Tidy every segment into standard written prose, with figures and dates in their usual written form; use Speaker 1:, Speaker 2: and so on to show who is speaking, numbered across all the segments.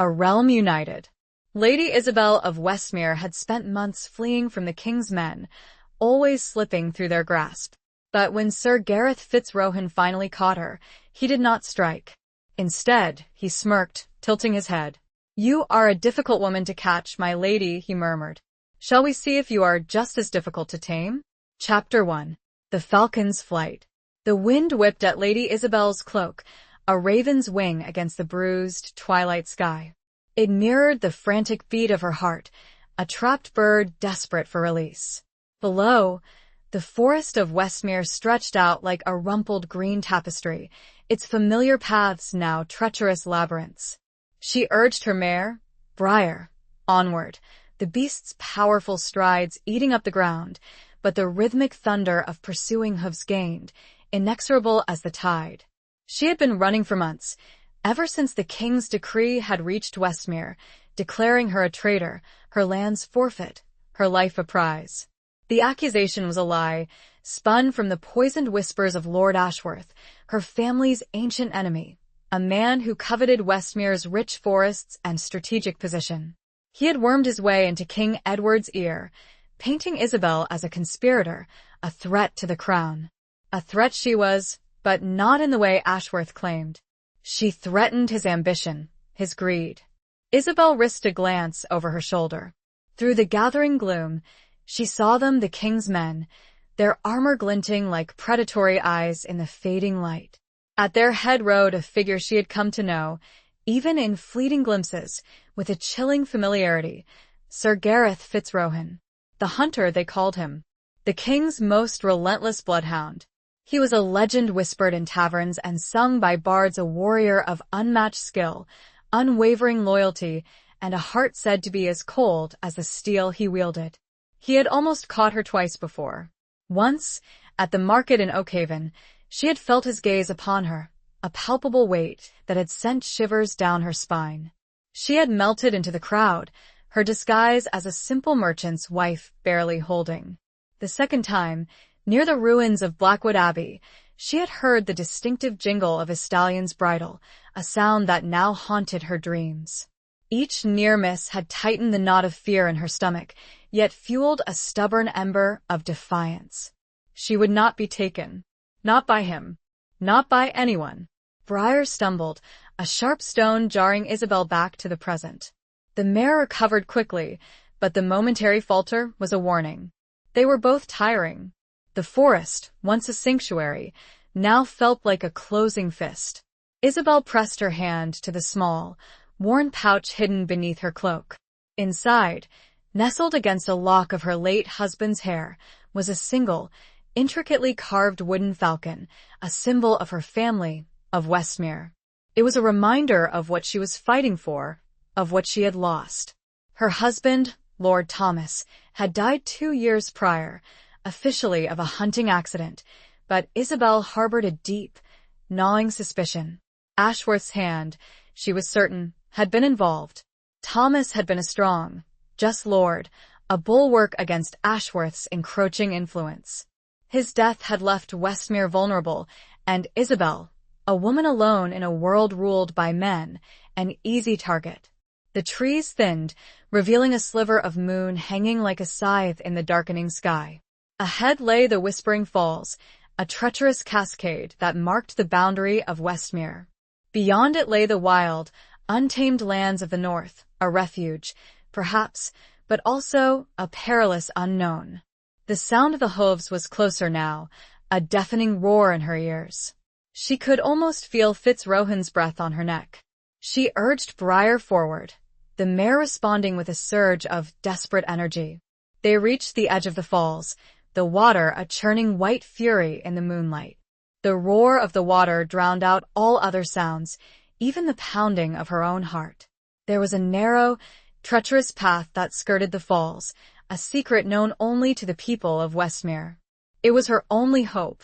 Speaker 1: A realm united. Lady Isabel of Westmere had spent months fleeing from the king's men, always slipping through their grasp. But when Sir Gareth Fitzrohan finally caught her, he did not strike. Instead, he smirked, tilting his head. "You are a difficult woman to catch, my lady," he murmured. "Shall we see if you are just as difficult to tame?" Chapter 1. The Falcon's Flight. The wind whipped at Lady Isabel's cloak, a raven's wing against the bruised, twilight sky. It mirrored the frantic beat of her heart, a trapped bird desperate for release. Below, the forest of Westmere stretched out like a rumpled green tapestry, its familiar paths now treacherous labyrinths. She urged her mare, Briar, onward, the beast's powerful strides eating up the ground, but the rhythmic thunder of pursuing hooves gained, inexorable as the tide. She had been running for months, ever since the king's decree had reached Westmere, declaring her a traitor, her lands forfeit, her life a prize. The accusation was a lie, spun from the poisoned whispers of Lord Ashworth, her family's ancient enemy, a man who coveted Westmere's rich forests and strategic position. He had wormed his way into King Edward's ear, painting Isabel as a conspirator, a threat to the crown. A threat she was, but not in the way Ashworth claimed. She threatened his ambition, his greed. Isabel risked a glance over her shoulder. Through the gathering gloom, she saw them, the king's men, their armor glinting like predatory eyes in the fading light. At their head rode a figure she had come to know, even in fleeting glimpses, with a chilling familiarity, Sir Gareth Fitzrohan. The hunter, they called him. The king's most relentless bloodhound. He was a legend whispered in taverns and sung by bards, a warrior of unmatched skill, unwavering loyalty, and a heart said to be as cold as the steel he wielded. He had almost caught her twice before. Once, at the market in Oakhaven, she had felt his gaze upon her, a palpable weight that had sent shivers down her spine. She had melted into the crowd, her disguise as a simple merchant's wife barely holding. The second time, near the ruins of Blackwood Abbey, she had heard the distinctive jingle of a stallion's bridle, a sound that now haunted her dreams. Each near miss had tightened the knot of fear in her stomach, yet fueled a stubborn ember of defiance. She would not be taken. Not by him. Not by anyone. Briar stumbled, a sharp stone jarring Isabel back to the present. The mare recovered quickly, but the momentary falter was a warning. They were both tiring. The forest, once a sanctuary, now felt like a closing fist. Isabel pressed her hand to the small, worn pouch hidden beneath her cloak. Inside, nestled against a lock of her late husband's hair, was a single, intricately carved wooden falcon, a symbol of her family, of Westmere. It was a reminder of what she was fighting for, of what she had lost. Her husband, Lord Thomas, had died 2 years prior, officially of a hunting accident, but Isabel harbored a deep, gnawing suspicion. Ashworth's hand, she was certain, had been involved. Thomas had been a strong, just lord, a bulwark against Ashworth's encroaching influence. His death had left Westmere vulnerable, and Isabel, a woman alone in a world ruled by men, an easy target. The trees thinned, revealing a sliver of moon hanging like a scythe in the darkening sky. Ahead lay the Whispering Falls, a treacherous cascade that marked the boundary of Westmere. Beyond it lay the wild, untamed lands of the north, a refuge, perhaps, but also a perilous unknown. The sound of the hooves was closer now, a deafening roar in her ears. She could almost feel Fitzrohan's breath on her neck. She urged Briar forward, the mare responding with a surge of desperate energy. They reached the edge of the falls, the water a churning white fury in the moonlight. The roar of the water drowned out all other sounds, even the pounding of her own heart. There was a narrow, treacherous path that skirted the falls, a secret known only to the people of Westmere. It was her only hope.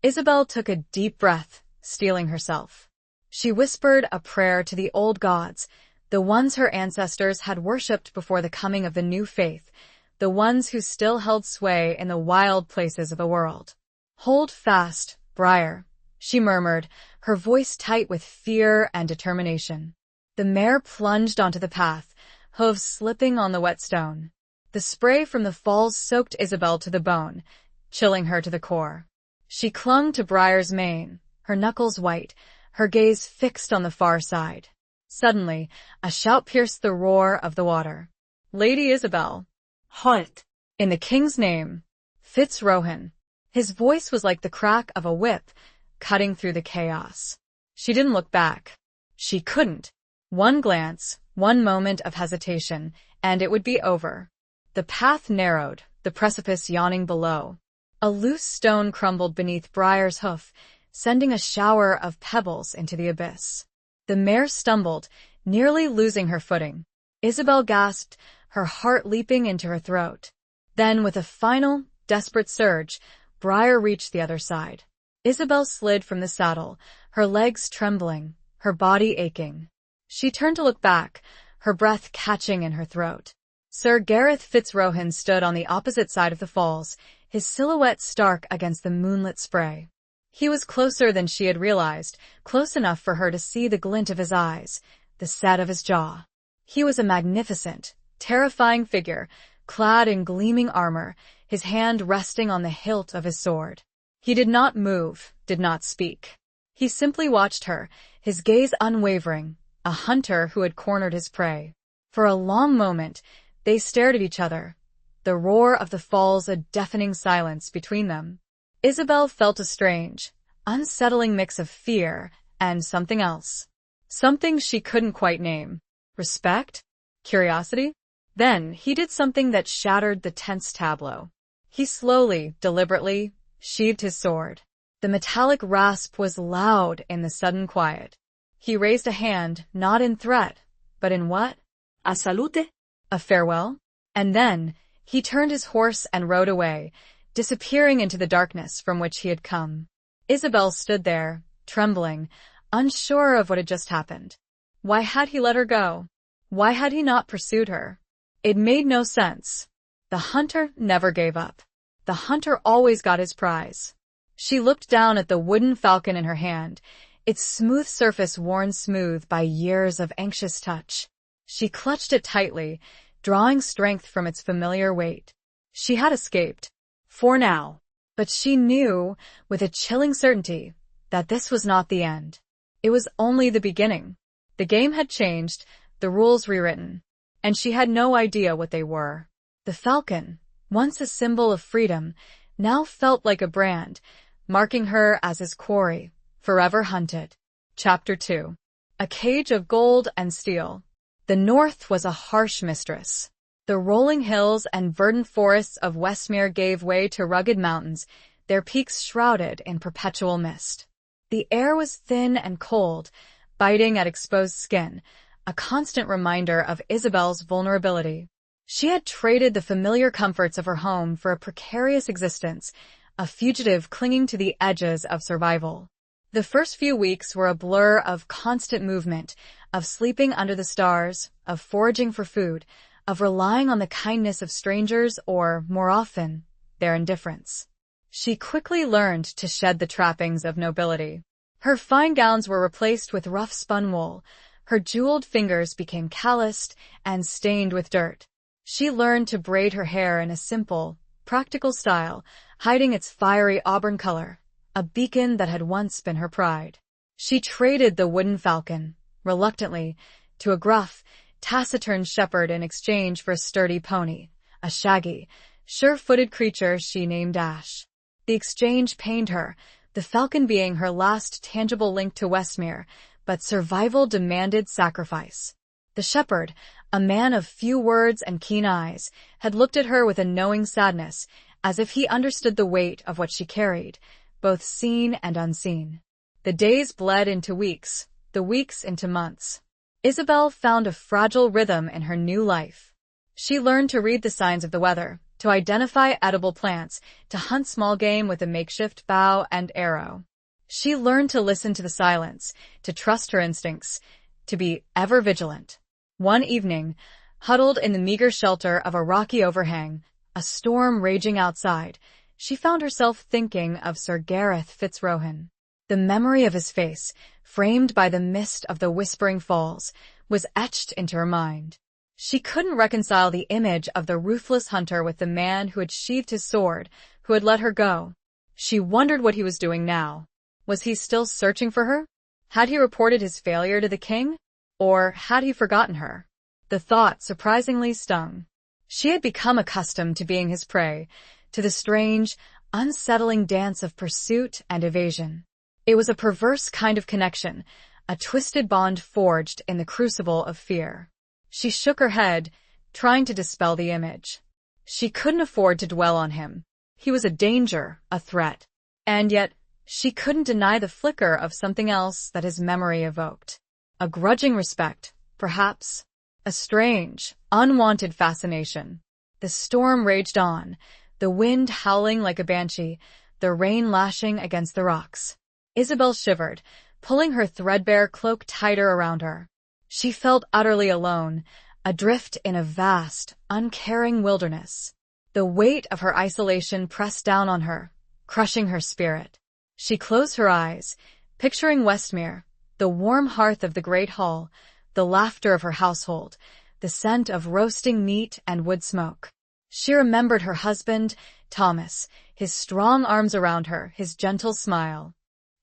Speaker 1: Isabel took a deep breath, steeling herself. She whispered a prayer to the old gods, the ones her ancestors had worshipped before the coming of the new faith, the ones who still held sway in the wild places of the world. "Hold fast, Briar," she murmured, her voice tight with fear and determination. The mare plunged onto the path, hooves slipping on the wet stone. The spray from the falls soaked Isabel to the bone, chilling her to the core. She clung to Briar's mane, her knuckles white, her gaze fixed on the far side. Suddenly, a shout pierced the roar of the water. "Lady Isabel!"
Speaker 2: Halt!
Speaker 1: "In the king's name, Fitzrohan." His voice was like the crack of a whip, cutting through the chaos. She didn't look back. She couldn't. One glance, one moment of hesitation, and it would be over. The path narrowed, the precipice yawning below. A loose stone crumbled beneath Briar's hoof, sending a shower of pebbles into the abyss. The mare stumbled, nearly losing her footing. Isabel gasped, her heart leaping into her throat. Then, with a final, desperate surge, Briar reached the other side. Isabel slid from the saddle, her legs trembling, her body aching. She turned to look back, her breath catching in her throat. Sir Gareth Fitzrohan stood on the opposite side of the falls, his silhouette stark against the moonlit spray. He was closer than she had realized, close enough for her to see the glint of his eyes, the set of his jaw. He was a magnificent, terrifying figure, clad in gleaming armor, his hand resting on the hilt of his sword. He did not move, did not speak. He simply watched her, his gaze unwavering, a hunter who had cornered his prey. For a long moment, they stared at each other, the roar of the falls a deafening silence between them. Isabel felt a strange, unsettling mix of fear and something else. Something she couldn't quite name. Respect? Curiosity? Then he did something that shattered the tense tableau. He slowly, deliberately, sheathed his sword. The metallic rasp was loud in the sudden quiet. He raised a hand, not in threat, but in what?
Speaker 2: A salute?
Speaker 1: A farewell? And then, he turned his horse and rode away, disappearing into the darkness from which he had come. Isabel stood there, trembling, unsure of what had just happened. Why had he let her go? Why had he not pursued her? It made no sense. The hunter never gave up. The hunter always got his prize. She looked down at the wooden falcon in her hand, its smooth surface worn smooth by years of anxious touch. She clutched it tightly, drawing strength from its familiar weight. She had escaped. For now. But she knew, with a chilling certainty, that this was not the end. It was only the beginning. The game had changed, the rules rewritten, and she had no idea what they were. The falcon, once a symbol of freedom, now felt like a brand, marking her as his quarry, forever hunted. Chapter 2. A cage of gold and steel. The North was a harsh mistress. The rolling hills and verdant forests of Westmere gave way to rugged mountains, their peaks shrouded in perpetual mist. The air was thin and cold, biting at exposed skin, a constant reminder of Isabel's vulnerability. She had traded the familiar comforts of her home for a precarious existence, a fugitive clinging to the edges of survival. The first few weeks were a blur of constant movement, of sleeping under the stars, of foraging for food, of relying on the kindness of strangers or, more often, their indifference. She quickly learned to shed the trappings of nobility. Her fine gowns were replaced with rough spun wool. Her jeweled fingers became calloused and stained with dirt. She learned to braid her hair in a simple, practical style, hiding its fiery auburn color, a beacon that had once been her pride. She traded the wooden falcon, reluctantly, to a gruff, taciturn shepherd in exchange for a sturdy pony, a shaggy, sure-footed creature she named Ash. The exchange pained her, the falcon being her last tangible link to Westmere, but survival demanded sacrifice. The shepherd, a man of few words and keen eyes, had looked at her with a knowing sadness, as if he understood the weight of what she carried, both seen and unseen. The days bled into weeks, the weeks into months. Isabel found a fragile rhythm in her new life. She learned to read the signs of the weather, to identify edible plants, to hunt small game with a makeshift bow and arrow. She learned to listen to the silence, to trust her instincts, to be ever vigilant. One evening, huddled in the meager shelter of a rocky overhang, a storm raging outside, she found herself thinking of Sir Gareth Fitzrohan. The memory of his face, framed by the mist of the Whispering Falls, was etched into her mind. She couldn't reconcile the image of the ruthless hunter with the man who had sheathed his sword, who had let her go. She wondered what he was doing now. Was he still searching for her? Had he reported his failure to the king? Or had he forgotten her? The thought surprisingly stung. She had become accustomed to being his prey, to the strange, unsettling dance of pursuit and evasion. It was a perverse kind of connection, a twisted bond forged in the crucible of fear. She shook her head, trying to dispel the image. She couldn't afford to dwell on him. He was a danger, a threat. And yet, she couldn't deny the flicker of something else that his memory evoked. A grudging respect, perhaps. A strange, unwanted fascination. The storm raged on, the wind howling like a banshee, the rain lashing against the rocks. Isabel shivered, pulling her threadbare cloak tighter around her. She felt utterly alone, adrift in a vast, uncaring wilderness. The weight of her isolation pressed down on her, crushing her spirit. She closed her eyes, picturing Westmere, the warm hearth of the great hall, the laughter of her household, the scent of roasting meat and wood smoke. She remembered her husband, Thomas, his strong arms around her, his gentle smile.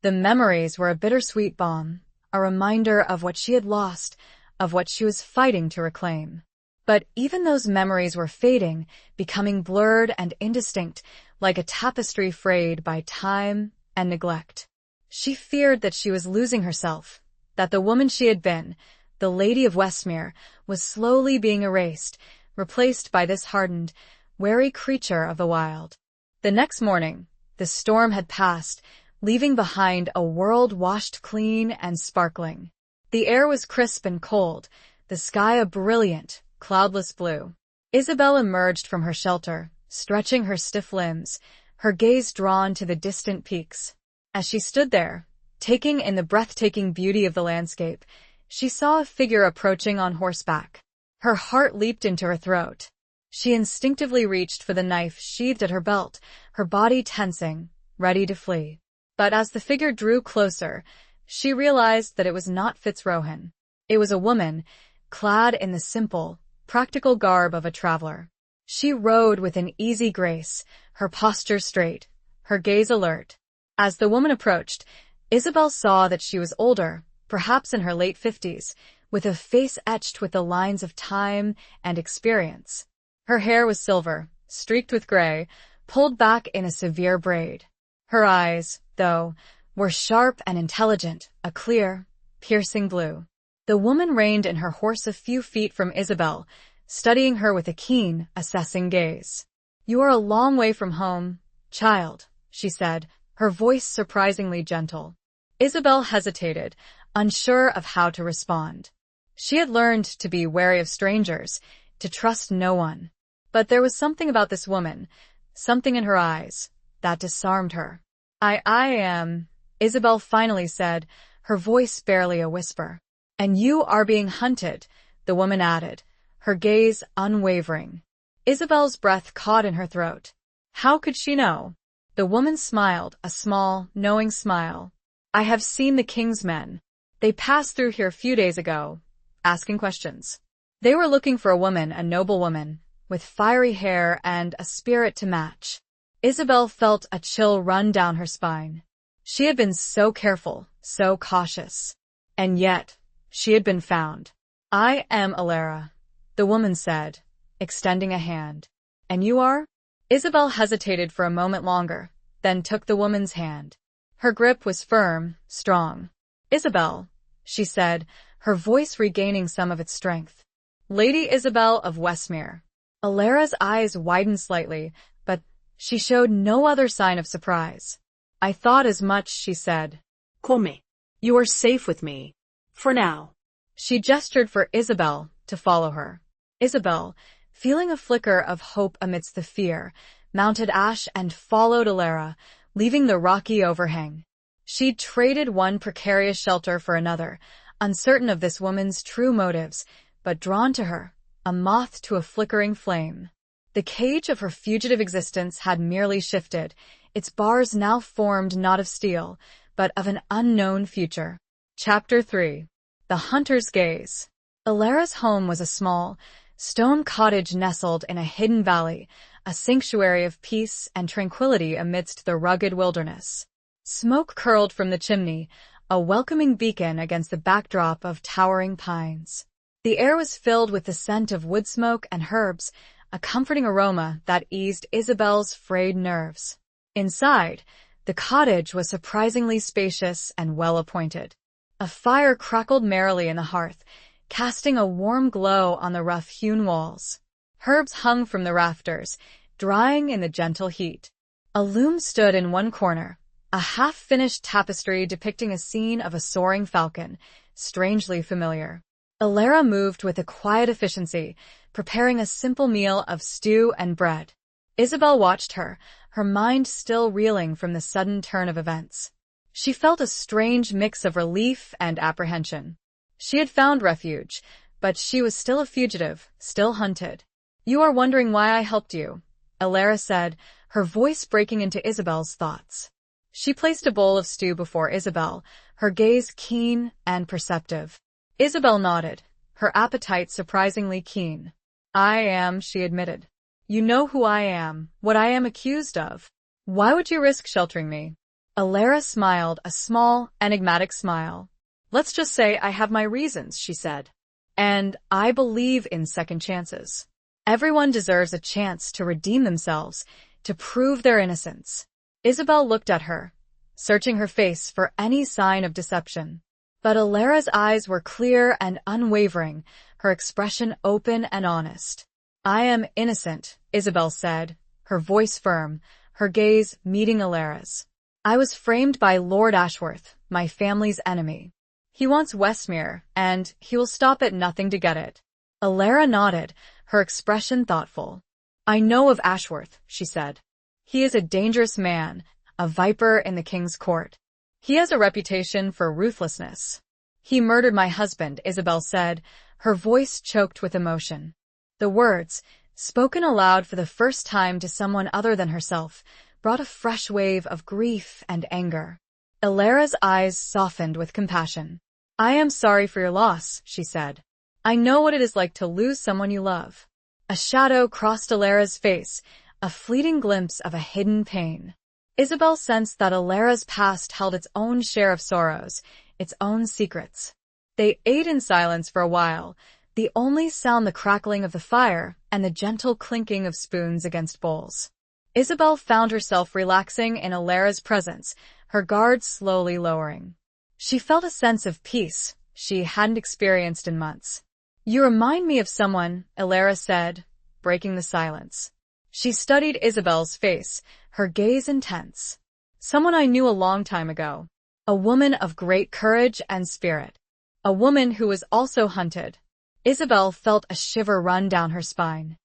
Speaker 1: The memories were a bittersweet balm, a reminder of what she had lost, of what she was fighting to reclaim. But even those memories were fading, becoming blurred and indistinct, like a tapestry frayed by time and neglect. She feared that she was losing herself, that the woman she had been, the Lady of Westmere, was slowly being erased, replaced by this hardened, wary creature of the wild. The next morning, the storm had passed, leaving behind a world washed clean and sparkling. The air was crisp and cold, the sky a brilliant, cloudless blue. Isabel emerged from her shelter, stretching her stiff limbs, her gaze drawn to the distant peaks. As she stood there, taking in the breathtaking beauty of the landscape, she saw a figure approaching on horseback. Her heart leaped into her throat. She instinctively reached for the knife sheathed at her belt, her body tensing, ready to flee. But as the figure drew closer, she realized that it was not Fitzrohan. It was a woman, clad in the simple, practical garb of a traveler. She rode with an easy grace, her posture straight, her gaze alert. As the woman approached, Isabel saw that she was older, perhaps in her late 50s, with a face etched with the lines of time and experience. Her hair was silver, streaked with gray, pulled back in a severe braid. Her eyes, though, were sharp and intelligent, a clear, piercing blue. The woman reined in her horse a few feet from Isabel, studying her with a keen, assessing gaze. "You are a long way from home, child," she said, her voice surprisingly gentle. Isabel hesitated, unsure of how to respond. She had learned to be wary of strangers, to trust no one. But there was something about this woman, something in her eyes, that disarmed her. I am, Isabel finally said, her voice barely a whisper. "And you are being hunted," the woman added, her gaze unwavering. Isabel's breath caught in her throat. How could she know? The woman smiled, a small, knowing smile. "I have seen the king's men. They passed through here a few days ago, asking questions. They were looking for a woman, a noble woman, with fiery hair and a spirit to match." Isabel felt a chill run down her spine. She had been so careful, so cautious. And yet, she had been found. "I am Alara," the woman said, extending a hand. "And you are?" Isabel hesitated for a moment longer, then took the woman's hand. Her grip was firm, strong. "Isabel," she said, her voice regaining some of its strength. "Lady Isabel of Westmere." Alara's eyes widened slightly, but she showed no other sign of surprise. "I thought as much," she said.
Speaker 2: "Come. You are safe with me. For now."
Speaker 1: She gestured for Isabel to follow her. Isabel, feeling a flicker of hope amidst the fear, mounted Ash and followed Alara, leaving the rocky overhang. She'd traded one precarious shelter for another, uncertain of this woman's true motives, but drawn to her, a moth to a flickering flame. The cage of her fugitive existence had merely shifted, its bars now formed not of steel, but of an unknown future. Chapter 3. The Hunter's Gaze. Alara's home was a small, stone cottage nestled in a hidden valley, a sanctuary of peace and tranquility amidst the rugged wilderness. Smoke curled from the chimney, a welcoming beacon against the backdrop of towering pines. The air was filled with the scent of wood smoke and herbs, a comforting aroma that eased Isabel's frayed nerves. Inside, the cottage was surprisingly spacious and well-appointed. A fire crackled merrily in the hearth, casting a warm glow on the rough-hewn walls. Herbs hung from the rafters, drying in the gentle heat. A loom stood in one corner, a half-finished tapestry depicting a scene of a soaring falcon, strangely familiar. Alara moved with a quiet efficiency, preparing a simple meal of stew and bread. Isabel watched her, her mind still reeling from the sudden turn of events. She felt a strange mix of relief and apprehension. She had found refuge, but she was still a fugitive, still hunted. "You are wondering why I helped you," Alara said, her voice breaking into Isabel's thoughts. She placed a bowl of stew before Isabel, her gaze keen and perceptive. Isabel nodded, her appetite surprisingly keen. "I am," she admitted. "You know who I am, what I am accused of. Why would you risk sheltering me?" Alara smiled, a small, enigmatic smile. "Let's just say I have my reasons," she said. "And I believe in second chances. Everyone deserves a chance to redeem themselves, to prove their innocence." Isabel looked at her, searching her face for any sign of deception. But Alara's eyes were clear and unwavering, her expression open and honest. "I am innocent," Isabel said, her voice firm, her gaze meeting Alara's. "I was framed by Lord Ashworth, my family's enemy. He wants Westmere, and he will stop at nothing to get it." Alara nodded, her expression thoughtful. "I know of Ashworth," she said. "He is a dangerous man, a viper in the king's court. He has a reputation for ruthlessness." "He murdered my husband," Isabel said, her voice choked with emotion. The words, spoken aloud for the first time to someone other than herself, brought a fresh wave of grief and anger. Alara's eyes softened with compassion. "I am sorry for your loss," she said. "I know what it is like to lose someone you love." A shadow crossed Alara's face, a fleeting glimpse of a hidden pain. Isabel sensed that Alara's past held its own share of sorrows, its own secrets. They ate in silence for a while, the only sound the crackling of the fire and the gentle clinking of spoons against bowls. Isabel found herself relaxing in Alara's presence, her guard slowly lowering. She felt a sense of peace she hadn't experienced in months. "You remind me of someone," Alara said, breaking the silence. She studied Isabel's face, her gaze intense. "Someone I knew a long time ago. A woman of great courage and spirit. A woman who was also hunted." Isabel felt a shiver run down her spine.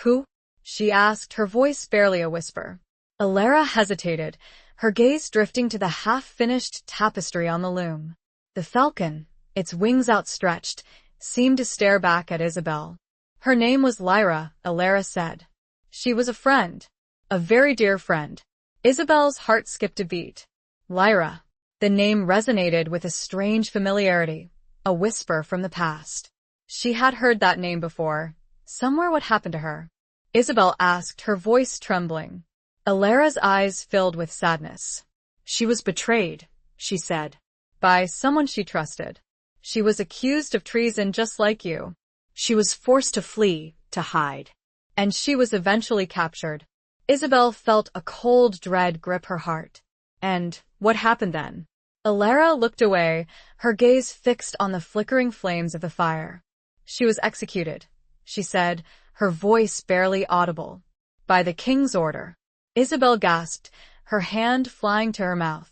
Speaker 1: "Who?" she asked, her voice barely a whisper. Alara hesitated, her gaze drifting to the half-finished tapestry on the loom. The falcon, its wings outstretched, seemed to stare back at Isabel. "Her name was Lyra," Alara said. "She was a friend. A very dear friend." Isabel's heart skipped a beat. Lyra. The name resonated with a strange familiarity, a whisper from the past. She had heard that name before. Somewhere. What happened to her? Isabel asked, her voice trembling. Alara's eyes filled with sadness. "She was betrayed," she said. "By someone she trusted. She was accused of treason just like you. She was forced to flee, to hide. And she was eventually captured." Isabel felt a cold dread grip her heart. "And what happened then?" Alara looked away, her gaze fixed on the flickering flames of the fire. "She was executed," she said, her voice barely audible. "By the king's order." Isabel gasped, her hand flying to her mouth.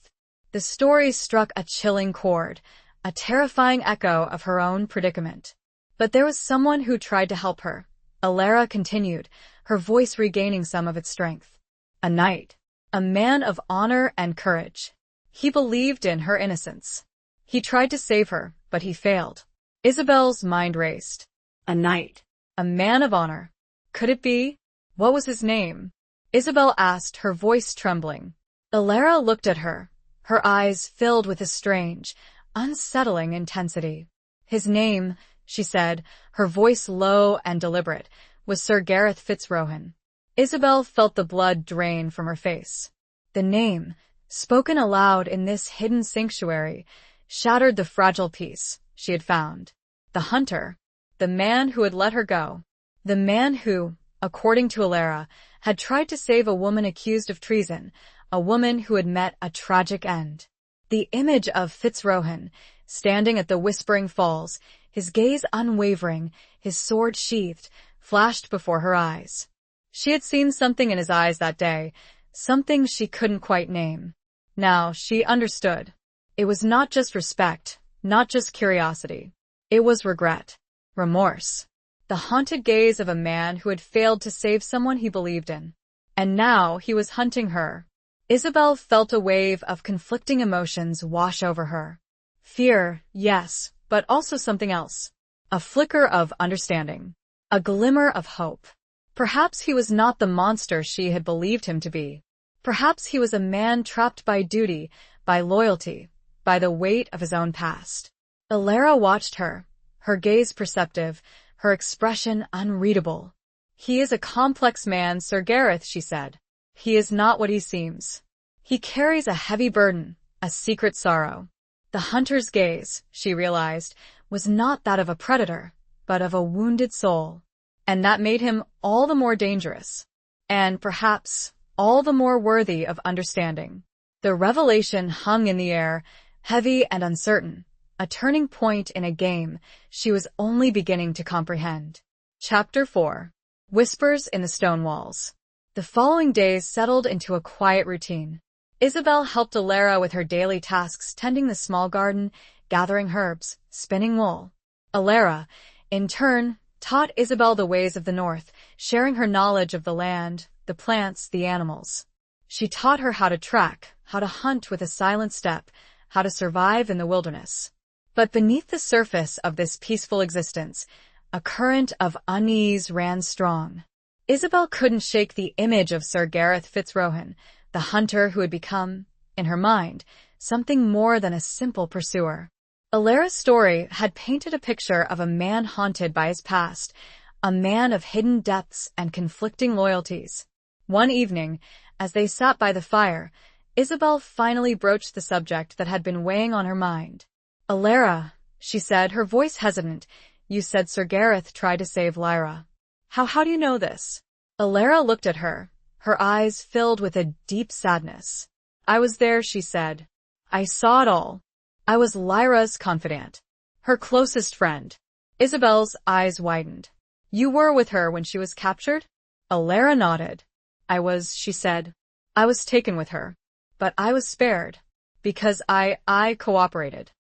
Speaker 1: The story struck a chilling chord, a terrifying echo of her own predicament. "But there was someone who tried to help her," Alara continued, her voice regaining some of its strength. "A knight. A man of honor and courage. He believed in her innocence. He tried to save her, but he failed." Isabel's mind raced. A knight. A man of honor. Could it be? What was his name? Isabel asked, her voice trembling. Alara looked at her, her eyes filled with a strange, unsettling intensity. "His name," she said, her voice low and deliberate, "was Sir Gareth Fitzrohan." Isabel felt the blood drain from her face. The name, spoken aloud in this hidden sanctuary, shattered the fragile peace she had found. The hunter, the man who had let her go, the man who, according to Alara, had tried to save a woman accused of treason, a woman who had met a tragic end. The image of Fitzrohan, standing at the Whispering Falls, his gaze unwavering, his sword sheathed, flashed before her eyes. She had seen something in his eyes that day, something she couldn't quite name. Now she understood. It was not just respect, not just curiosity. It was regret, remorse, the haunted gaze of a man who had failed to save someone he believed in. And now he was hunting her. Isabel felt a wave of conflicting emotions wash over her. Fear, yes, but also something else. A flicker of understanding. A glimmer of hope. Perhaps he was not the monster she had believed him to be. Perhaps he was a man trapped by duty, by loyalty, by the weight of his own past. Alara watched her, her gaze perceptive, her expression unreadable. "He is a complex man, Sir Gareth," she said. "He is not what he seems. He carries a heavy burden, a secret sorrow." The hunter's gaze, she realized, was not that of a predator, but of a wounded soul. And that made him all the more dangerous. And perhaps all the more worthy of understanding. The revelation hung in the air, heavy and uncertain, a turning point in a game she was only beginning to comprehend. Chapter 4. Whispers in the Stone Walls. The following days settled into a quiet routine. Isabel helped Alara with her daily tasks, tending the small garden, gathering herbs, spinning wool. Alara, in turn, taught Isabel the ways of the north, sharing her knowledge of the land, the plants, the animals. She taught her how to track, how to hunt with a silent step, how to survive in the wilderness. But beneath the surface of this peaceful existence, a current of unease ran strong. Isabel couldn't shake the image of Sir Gareth Fitzrohan, the hunter who had become, in her mind, something more than a simple pursuer. Alara's story had painted a picture of a man haunted by his past, a man of hidden depths and conflicting loyalties. One evening, as they sat by the fire, Isabel finally broached the subject that had been weighing on her mind. "Alara," she said, her voice hesitant, "you said Sir Gareth tried to save Lyra. How do you know this?" Alara looked at her, her eyes filled with a deep sadness. "I was there," she said. "I saw it all. I was Lyra's confidant, her closest friend." Isabel's eyes widened. "You were with her when she was captured?" Alara nodded. "I was," she said. "I was taken with her. But I was spared. Because I cooperated.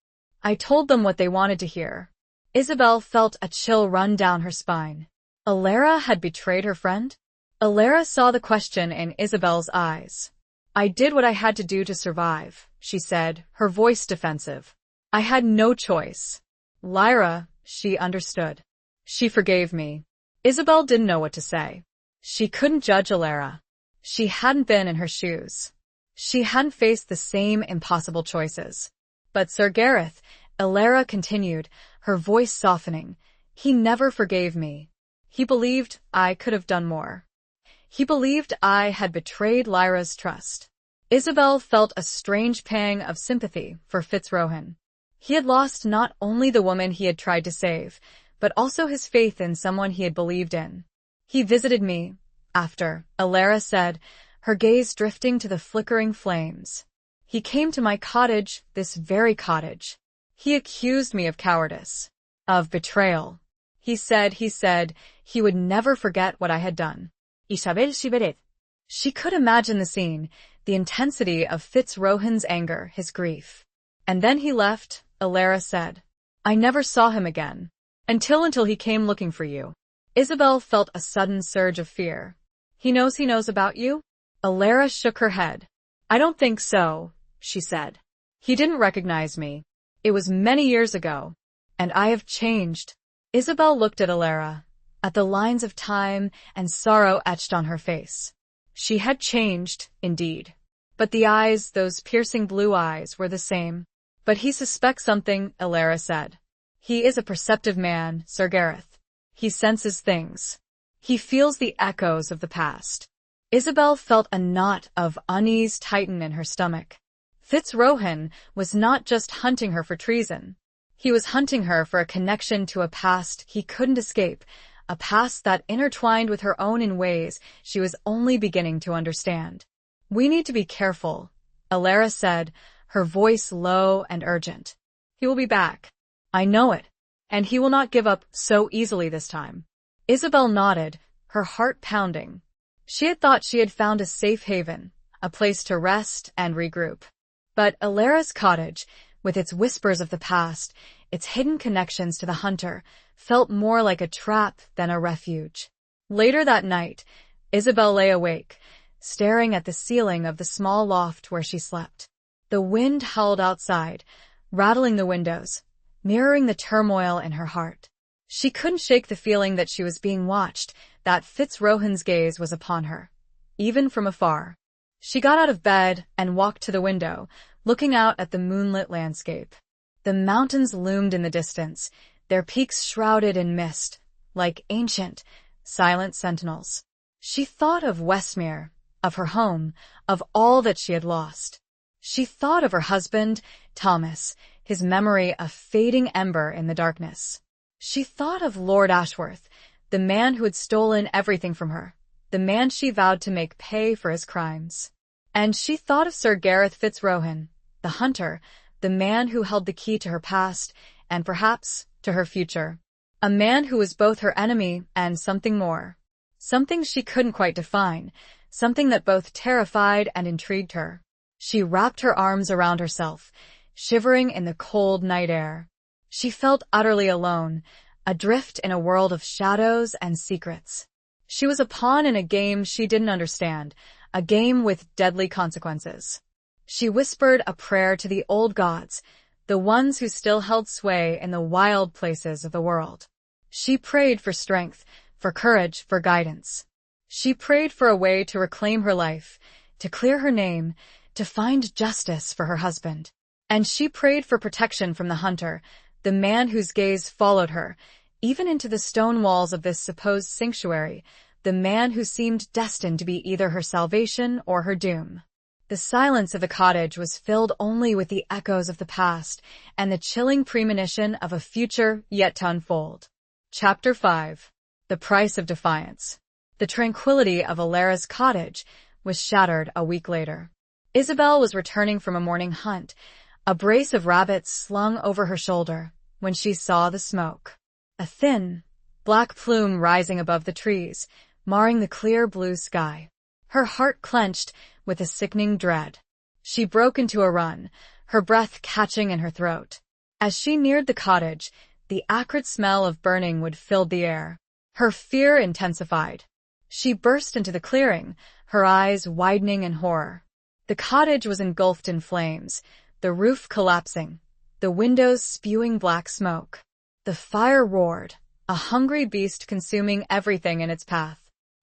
Speaker 1: I told them what they wanted to hear." Isabel felt a chill run down her spine. Alara had betrayed her friend? Alara saw the question in Isabel's eyes. "I did what I had to do to survive," she said, her voice defensive. "I had no choice. Lyra," she understood. "She forgave me." Isabel didn't know what to say. She couldn't judge Alara. She hadn't been in her shoes. She hadn't faced the same impossible choices. "But Sir Gareth," Alara continued, her voice softening, "he never forgave me. He believed I could have done more. He believed I had betrayed Lyra's trust." Isabel felt a strange pang of sympathy for Fitzrohan. He had lost not only the woman he had tried to save, but also his faith in someone he had believed in. "He visited me, after," Alara said, her gaze drifting to the flickering flames. "He came to my cottage, this very cottage. He accused me of cowardice, of betrayal. He said he would never forget what I had done." Isabel Shiberet. She could imagine the scene, the intensity of Fitzrohan's anger, his grief. "And then he left," Alara said. "I never saw him again. Until he came looking for you." Isabel felt a sudden surge of fear. He knows about you?" Alara shook her head. "I don't think so," she said. "He didn't recognize me. It was many years ago. And I have changed." Isabel looked at Alara, at the lines of time and sorrow etched on her face. She had changed, indeed. But the eyes, those piercing blue eyes, were the same. But he suspects something, Elara said. He is a perceptive man, Sir Gareth. He senses things. He feels the echoes of the past. Isabel felt a knot of unease tighten in her stomach. Fitzrohan was not just hunting her for treason. He was hunting her for a connection to a past he couldn't escape, a past that intertwined with her own in ways she was only beginning to understand. "We need to be careful," Elara said, her voice low and urgent. "He will be back. I know it, and he will not give up so easily this time." Isabel nodded, her heart pounding. She had thought she had found a safe haven, a place to rest and regroup. But Elara's cottage, with its whispers of the past, its hidden connections to the hunter, felt more like a trap than a refuge. Later that night, Isabel lay awake, staring at the ceiling of the small loft where she slept. The wind howled outside, rattling the windows, mirroring the turmoil in her heart. She couldn't shake the feeling that she was being watched, that Fitzrohan's gaze was upon her, even from afar. She got out of bed and walked to the window, looking out at the moonlit landscape. The mountains loomed in the distance, their peaks shrouded in mist, like ancient, silent sentinels. She thought of Westmere, of her home, of all that she had lost. She thought of her husband, Thomas, his memory a fading ember in the darkness. She thought of Lord Ashworth, the man who had stolen everything from her, the man she vowed to make pay for his crimes. And she thought of Sir Gareth Fitzrohan, the hunter, the man who held the key to her past, and perhaps to her future. A man who was both her enemy and something more. Something she couldn't quite define, something that both terrified and intrigued her. She wrapped her arms around herself, shivering in the cold night air. She felt utterly alone, adrift in a world of shadows and secrets. She was a pawn in a game she didn't understand, a game with deadly consequences. She whispered a prayer to the old gods, the ones who still held sway in the wild places of the world. She prayed for strength, for courage, for guidance. She prayed for a way to reclaim her life, to clear her name, to find justice for her husband. And she prayed for protection from the hunter, the man whose gaze followed her, even into the stone walls of this supposed sanctuary, the man who seemed destined to be either her salvation or her doom. The silence of the cottage was filled only with the echoes of the past and the chilling premonition of a future yet to unfold. Chapter 5. The Price of Defiance. The tranquility of Elara's cottage was shattered a week later. Isabel was returning from a morning hunt, a brace of rabbits slung over her shoulder, when she saw the smoke. A thin, black plume rising above the trees, marring the clear blue sky. Her heart clenched with a sickening dread. She broke into a run, her breath catching in her throat. As she neared the cottage, the acrid smell of burning wood filled the air. Her fear intensified. She burst into the clearing, her eyes widening in horror. The cottage was engulfed in flames, the roof collapsing, the windows spewing black smoke. The fire roared, a hungry beast consuming everything in its path.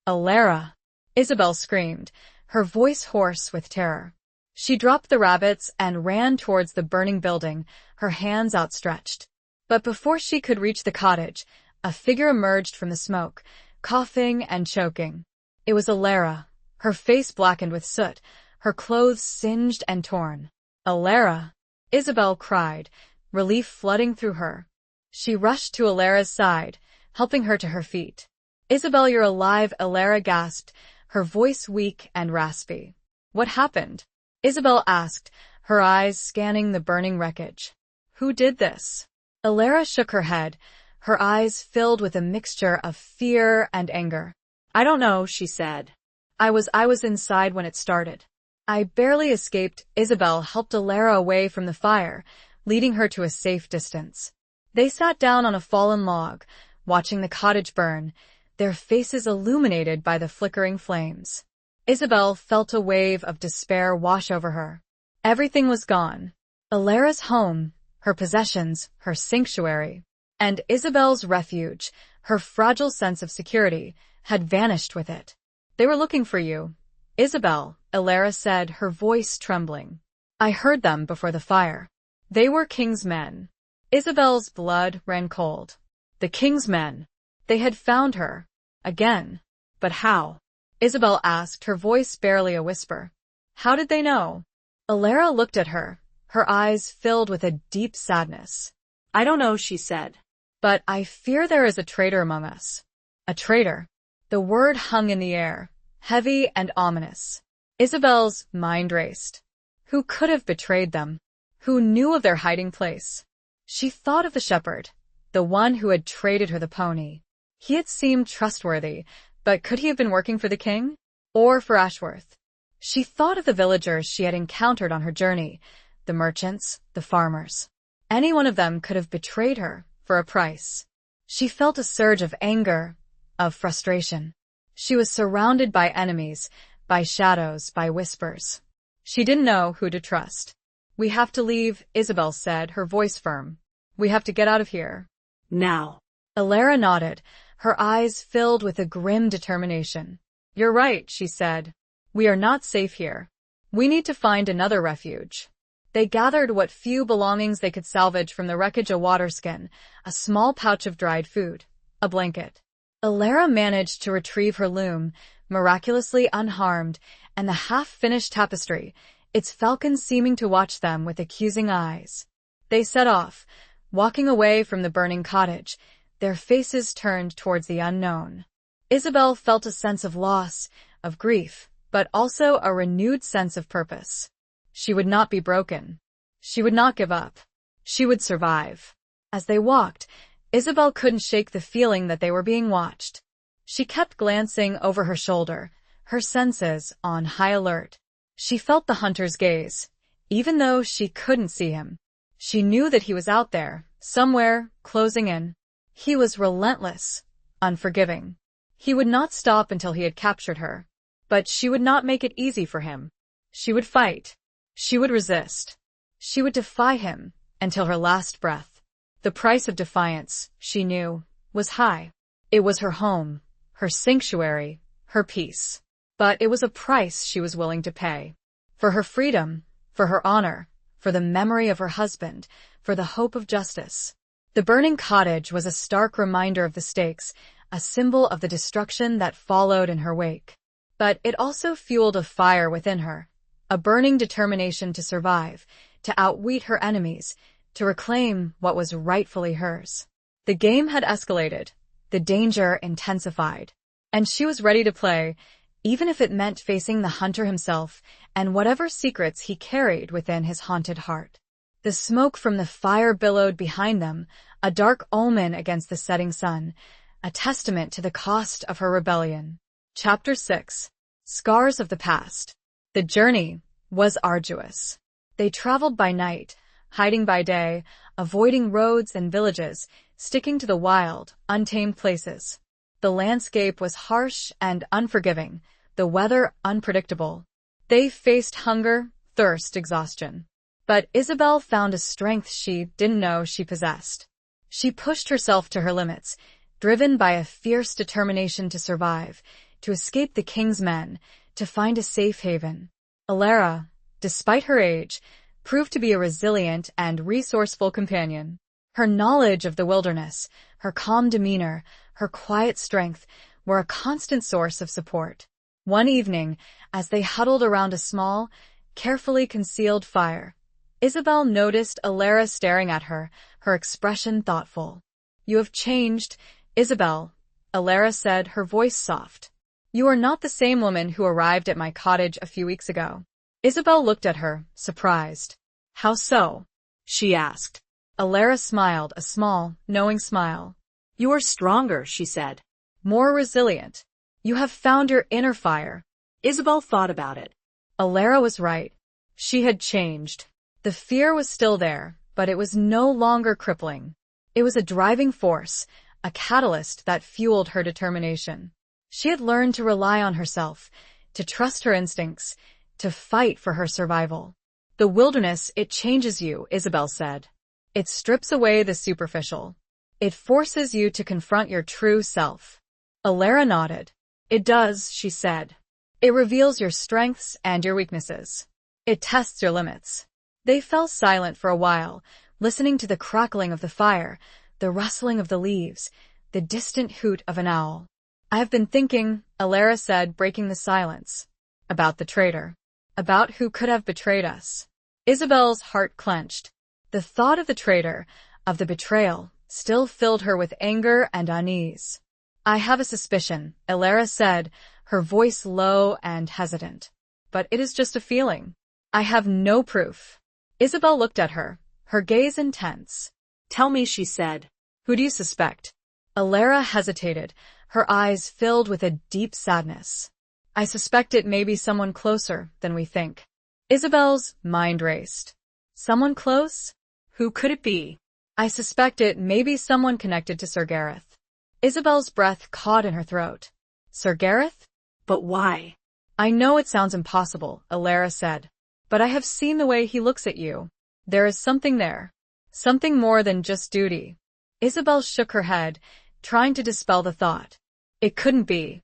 Speaker 1: "Elara!" Isabel screamed, her voice hoarse with terror. She dropped the rabbits and ran towards the burning building, her hands outstretched. But before she could reach the cottage, a figure emerged from the smoke, coughing and choking. It was Elara, her face blackened with soot, her clothes singed and torn. "Elara!" Isabel cried, relief flooding through her. She rushed to Elara's side, helping her to her feet. "Isabel, you're alive," Elara gasped, her voice weak and raspy. "What happened?" Isabel asked, her eyes scanning the burning wreckage. "Who did this?" Elara shook her head, her eyes filled with a mixture of fear and anger. "I don't know," she said. I was inside when it started. I barely escaped." Isabel helped Elara away from the fire, leading her to a safe distance. They sat down on a fallen log, watching the cottage burn, their faces illuminated by the flickering flames. Isabel felt a wave of despair wash over her. Everything was gone. Elara's home, her possessions, her sanctuary, and Isabel's refuge, her fragile sense of security, had vanished with it. "They were looking for you," Isabel, Alara said, her voice trembling. I heard them before the fire. They were King's men. Isabel's blood ran cold. The King's men. They had found her. Again. But how? Isabel asked, her voice barely a whisper. How did they know? Alara looked at her, her eyes filled with a deep sadness.
Speaker 2: I don't know, she said.
Speaker 1: But I fear there is a traitor among us. A traitor. The word hung in the air, heavy and ominous. Isabel's mind raced. Who could have betrayed them? Who knew of their hiding place? She thought of the shepherd, the one who had traded her the pony. He had seemed trustworthy, but could he have been working for the king? Or for Ashworth? She thought of the villagers she had encountered on her journey, the merchants, the farmers. Any one of them could have betrayed her for a price. She felt a surge of anger, of frustration. She was surrounded by enemies, by shadows, by whispers. She didn't know who to trust. We have to leave, Isabel said, her voice firm. We have to get out of here.
Speaker 2: Now.
Speaker 1: Alara nodded, her eyes filled with a grim determination. You're right, she said. We are not safe here. We need to find another refuge. They gathered what few belongings they could salvage from the wreckage: a waterskin, a small pouch of dried food, a blanket. Alara managed to retrieve her loom, miraculously unharmed, and the half-finished tapestry, its falcon seeming to watch them with accusing eyes. They set off, walking away from the burning cottage, their faces turned towards the unknown. Isabel felt a sense of loss, of grief, but also a renewed sense of purpose. She would not be broken. She would not give up. She would survive. As they walked, Isabel couldn't shake the feeling that they were being watched. She kept glancing over her shoulder, her senses on high alert. She felt the hunter's gaze, even though she couldn't see him. She knew that he was out there, somewhere, closing in. He was relentless, unforgiving. He would not stop until he had captured her. But she would not make it easy for him. She would fight. She would resist. She would defy him until her last breath. The price of defiance, she knew, was high. It was her home, her sanctuary, her peace. But it was a price she was willing to pay. For her freedom, for her honor, for the memory of her husband, for the hope of justice. The burning cottage was a stark reminder of the stakes, a symbol of the destruction that followed in her wake. But it also fueled a fire within her, a burning determination to survive, to outwit her enemies, to reclaim what was rightfully hers. The game had escalated, the danger intensified, and she was ready to play, even if it meant facing the hunter himself and whatever secrets he carried within his haunted heart. The smoke from the fire billowed behind them, a dark omen against the setting sun, a testament to the cost of her rebellion. Chapter 6. Scars of the Past. The journey was arduous. They traveled by night, hiding by day, avoiding roads and villages, sticking to the wild, untamed places. The landscape was harsh and unforgiving, the weather unpredictable. They faced hunger, thirst, exhaustion. But Isabel found a strength she didn't know she possessed. She pushed herself to her limits, driven by a fierce determination to survive, to escape the king's men, to find a safe haven. Alara, despite her age, proved to be a resilient and resourceful companion. Her knowledge of the wilderness, her calm demeanor, her quiet strength were a constant source of support. One evening, as they huddled around a small, carefully concealed fire, Isabel noticed Alara staring at her, her expression thoughtful. You have changed, Isabel, Alara said, her voice soft. You are not the same woman who arrived at my cottage a few weeks ago. Isabel looked at her, surprised. How so? She asked. Alara smiled, a small, knowing smile.
Speaker 2: You are stronger, she said.
Speaker 1: More resilient. You have found your inner fire.
Speaker 2: Isabel thought about it.
Speaker 1: Alara was right. She had changed. The fear was still there, but it was no longer crippling. It was a driving force, a catalyst that fueled her determination. She had learned to rely on herself, to trust her instincts, to fight for her survival. The wilderness, it changes you, Isabel said. It strips away the superficial. It forces you to confront your true self. Alara nodded. It does, she said. It reveals your strengths and your weaknesses. It tests your limits. They fell silent for a while, listening to the crackling of the fire, the rustling of the leaves, the distant hoot of an owl. I have been thinking, Alara said, breaking the silence, about the traitor. About who could have betrayed us. Isabel's heart clenched. The thought of the traitor, of the betrayal, still filled her with anger and unease. I have a suspicion, Alara said, her voice low and hesitant. But it is just a feeling. I have no proof. Isabel looked at her, her gaze intense.
Speaker 2: Tell me, she said.
Speaker 1: Who do you suspect? Alara hesitated, her eyes filled with a deep sadness. I suspect it may be someone closer than we think. Isabel's mind raced. Someone close?
Speaker 2: Who could it be?
Speaker 1: I suspect it may be someone connected to Sir Gareth. Isabel's breath caught in her throat. Sir Gareth?
Speaker 2: But why?
Speaker 1: I know it sounds impossible, Alara said. But I have seen the way he looks at you. There is something there. Something more than just duty. Isabel shook her head, trying to dispel the thought. It couldn't be.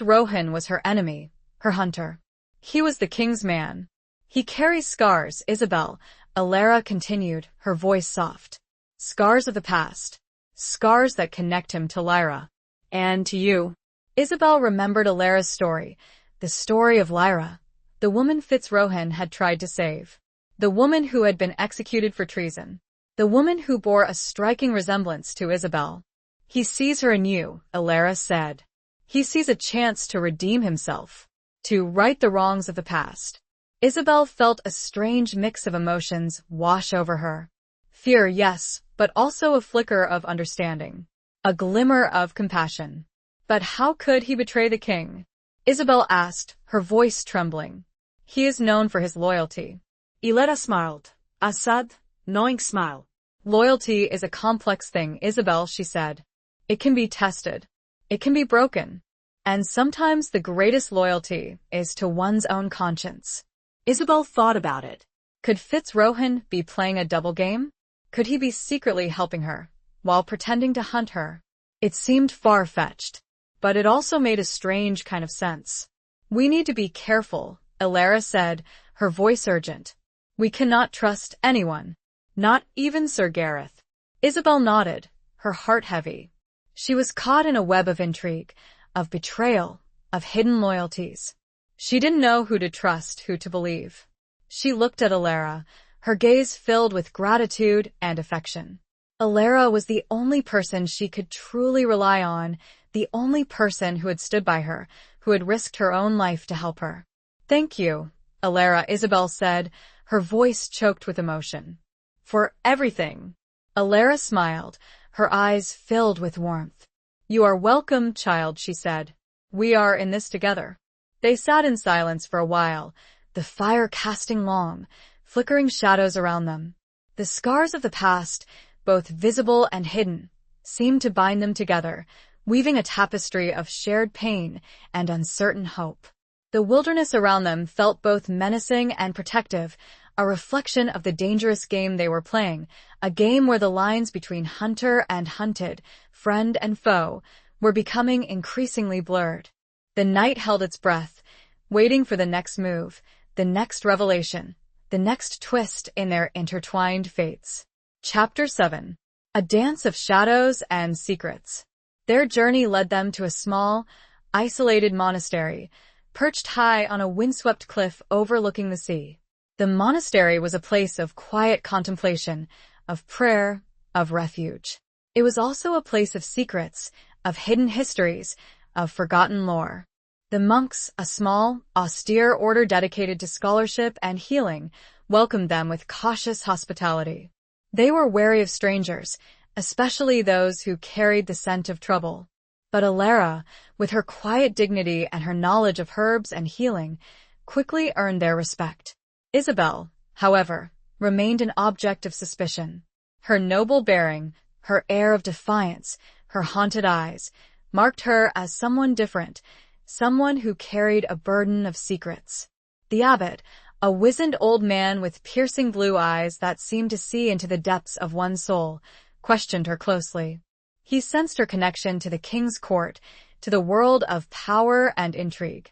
Speaker 1: Rohan was her enemy, her hunter. He was the king's man. He carries scars, Isabel, Alara continued, her voice soft. Scars of the past. Scars that connect him to Lyra.
Speaker 2: And to you.
Speaker 1: Isabel remembered Alara's story, the story of Lyra, the woman Rohan had tried to save. The woman who had been executed for treason. The woman who bore a striking resemblance to Isabel. He sees her anew, Alara said. He sees a chance to redeem himself, to right the wrongs of the past. Isabel felt a strange mix of emotions wash over her. Fear, yes, but also a flicker of understanding. A glimmer of compassion. But how could he betray the king? Isabel asked, her voice trembling. He is known for his loyalty.
Speaker 2: Ileta smiled. A sad, knowing smile.
Speaker 1: Loyalty is a complex thing, Isabel, she said. It can be tested. It can be broken. And sometimes the greatest loyalty is to one's own conscience.
Speaker 2: Isabel thought about it.
Speaker 1: Could Rohan be playing a double game? Could he be secretly helping her, while pretending to hunt her? It seemed far-fetched, but it also made a strange kind of sense. We need to be careful, Alara said, her voice urgent. We cannot trust anyone, not even Sir Gareth. Isabel nodded, her heart heavy. She was caught in a web of intrigue, of betrayal, of hidden loyalties. She didn't know who to trust, who to believe. She looked at Alara, her gaze filled with gratitude and affection. Alara was the only person she could truly rely on, the only person who had stood by her, who had risked her own life to help her. Thank you, Alara, Isabel said, her voice choked with emotion. For everything. Alara smiled, her eyes filled with warmth. You are welcome, child, she said. We are in this together. They sat in silence for a while, the fire casting long, flickering shadows around them. The scars of the past, both visible and hidden, seemed to bind them together, weaving a tapestry of shared pain and uncertain hope. The wilderness around them felt both menacing and protective, a reflection of the dangerous game they were playing, a game where the lines between hunter and hunted, friend and foe, were becoming increasingly blurred. The night held its breath, waiting for the next move, the next revelation, the next twist in their intertwined fates. Chapter 7. A Dance of Shadows and Secrets. Their journey led them to a small, isolated monastery, perched high on a windswept cliff overlooking the sea. The monastery was a place of quiet contemplation, of prayer, of refuge. It was also a place of secrets, of hidden histories, of forgotten lore. The monks, a small, austere order dedicated to scholarship and healing, welcomed them with cautious hospitality. They were wary of strangers, especially those who carried the scent of trouble. But Alara, with her quiet dignity and her knowledge of herbs and healing, quickly earned their respect. Isabel, however, remained an object of suspicion. Her noble bearing, her air of defiance, her haunted eyes, marked her as someone different, someone who carried a burden of secrets. The abbot, a wizened old man with piercing blue eyes that seemed to see into the depths of one's soul, questioned her closely. He sensed her connection to the king's court, to the world of power and intrigue.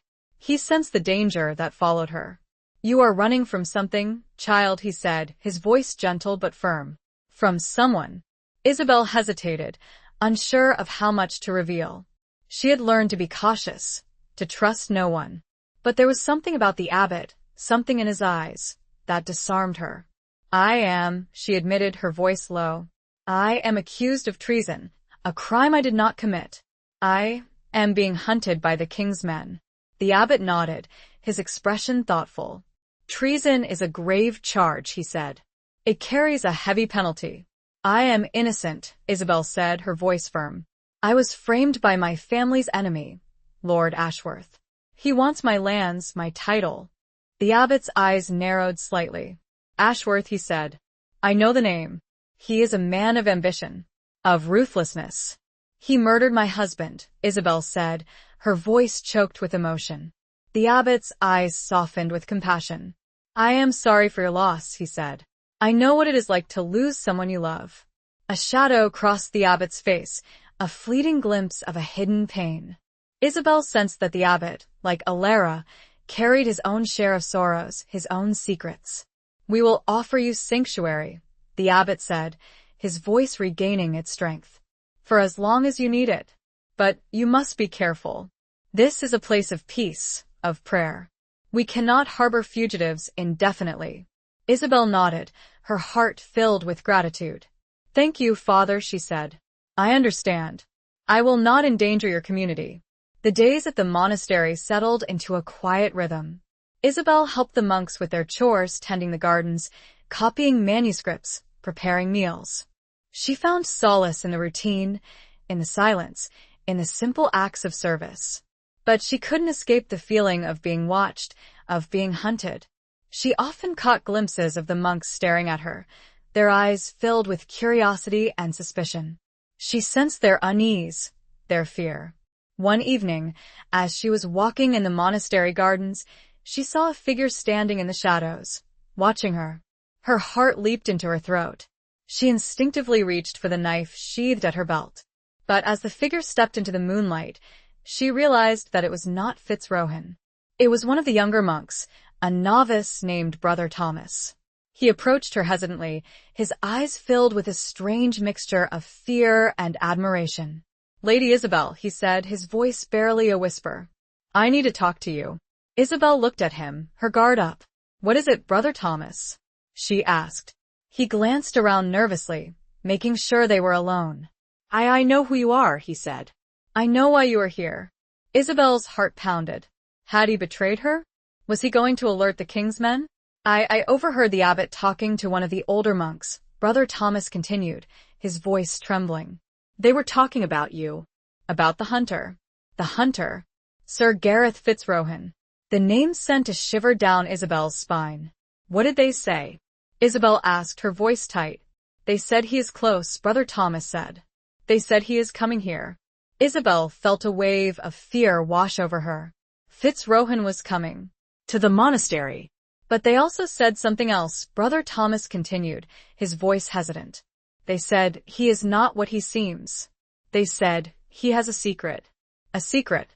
Speaker 1: He sensed the danger that followed her. "You are running from something, child," he said, his voice gentle but firm. "From someone." Isabel hesitated, unsure of how much to reveal. She had learned to be cautious, to trust no one. But there was something about the abbot, something in his eyes, that disarmed her. She admitted, her voice low. "I am accused of treason, a crime I did not commit. I am being hunted by the king's men." The abbot nodded, his expression thoughtful. "Treason is a grave charge," he said. "It carries a heavy penalty." "I am innocent," Isabel said, her voice firm. "I was framed by my family's enemy, Lord Ashworth. He wants my lands, my title." The abbot's eyes narrowed slightly. "Ashworth," he said. "I know the name. He is a man of ambition, of ruthlessness." "He murdered my husband," Isabel said, her voice choked with emotion. The abbot's eyes softened with compassion. "I am sorry for your loss," he said. "I know what it is like to lose someone you love." A shadow crossed the abbot's face, a fleeting glimpse of a hidden pain. Isabel sensed that the abbot, like Alara, carried his own share of sorrows, his own secrets. "We will offer you sanctuary," the abbot said, his voice regaining its strength. "For as long as you need it. But you must be careful. This is a place of peace, of prayer. We cannot harbor fugitives indefinitely." Isabel nodded, her heart filled with gratitude. "Thank you, Father," she said. "I understand. I will not endanger your community." The days at the monastery settled into a quiet rhythm. Isabel helped the monks with their chores, tending the gardens, copying manuscripts, preparing meals. She found solace in the routine, in the silence, in the simple acts of service. But she couldn't escape the feeling of being watched, of being hunted. She often caught glimpses of the monks staring at her, their eyes filled with curiosity and suspicion. She sensed their unease, their fear. One evening, as she was walking in the monastery gardens, she saw a figure standing in the shadows, watching her. Her heart leaped into her throat. She instinctively reached for the knife sheathed at her belt. But as the figure stepped into the moonlight, she realized that it was not Fitzrohan. It was one of the younger monks, a novice named Brother Thomas. He approached her hesitantly, his eyes filled with a strange mixture of fear and admiration. "Lady Isabel," he said, his voice barely a whisper. "I need to talk to you." Isabel looked at him, her guard up. "What is it, Brother Thomas?" she asked. He glanced around nervously, making sure they were alone. I know who you are," he said. "I know why you are here." Isabel's heart pounded. Had he betrayed her? Was he going to alert the king's men? I overheard the abbot talking to one of the older monks," Brother Thomas continued, his voice trembling. "They were talking about you." "About the hunter?" "The hunter? Sir Gareth Fitzrohan." The name sent a shiver down Isabel's spine. "What did they say?" Isabel asked, her voice tight. "They said he is close," Brother Thomas said. "They said he is coming here." Isabel felt a wave of fear wash over her. Fitzrohan was coming. To the monastery. But they also said something else, Brother Thomas continued, his voice hesitant. "They said he is not what he seems. They said he has a secret." A secret.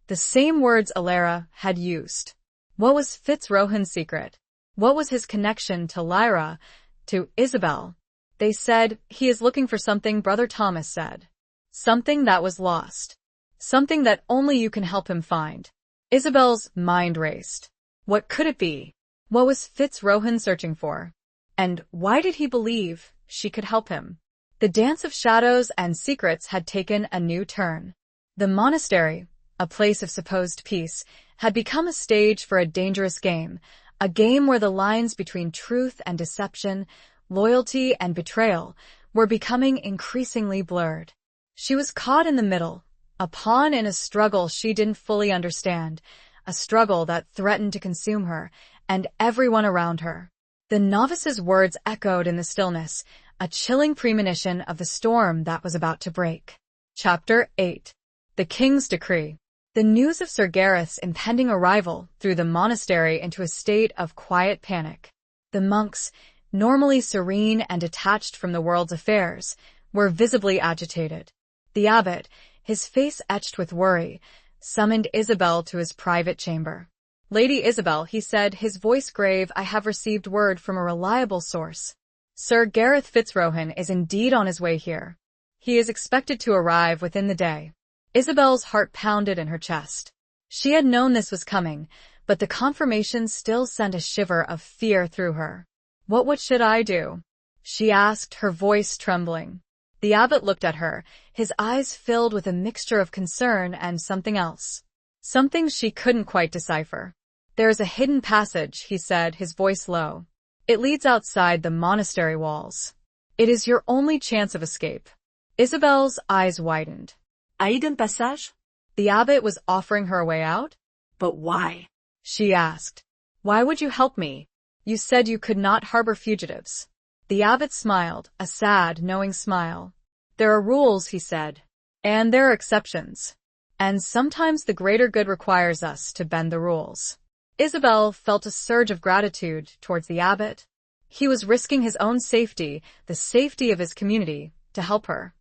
Speaker 1: The same words Alara had used. What was Fitzrohan's secret? What was his connection to Lyra, to Isabel? "They said he is looking for something," Brother Thomas said. "Something that was lost. Something that only you can help him find." Isabel's mind raced. What could it be? What was Fitzrohan searching for? And why did he believe she could help him? The dance of shadows and secrets had taken a new turn. The monastery, a place of supposed peace, had become a stage for a dangerous game, a game where the lines between truth and deception, loyalty and betrayal, were becoming increasingly blurred. She was caught in the middle, a pawn in a struggle she didn't fully understand, a struggle that threatened to consume her and everyone around her. The novice's words echoed in the stillness, a chilling premonition of the storm that was about to break. Chapter 8. The King's Decree. The news of Sir Gareth's impending arrival threw the monastery into a state of quiet panic. The monks, normally serene and detached from the world's affairs, were visibly agitated. The abbot, his face etched with worry, summoned Isabel to his private chamber. "Lady Isabel," he said, his voice grave, "I have received word from a reliable source. Sir Gareth Fitzrohan is indeed on his way here. He is expected to arrive within the day." Isabel's heart pounded in her chest. She had known this was coming, but the confirmation still sent a shiver of fear through her. What should I do?" she asked, her voice trembling. The abbot looked at her, his eyes filled with a mixture of concern and something else. Something she couldn't quite decipher. "There is a hidden passage," he said, his voice low. "It leads outside the monastery walls. It is your only chance of escape." Isabel's eyes widened.
Speaker 2: A hidden passage?
Speaker 1: The abbot was offering her a way out?
Speaker 2: But why?
Speaker 1: She asked. "Why would you help me? You said you could not harbor fugitives." The abbot smiled, a sad, knowing smile. "There are rules," he said. "And there are exceptions. And sometimes the greater good requires us to bend the rules." Isabel felt a surge of gratitude towards the abbot. He was risking his own safety, the safety of his community, to help her.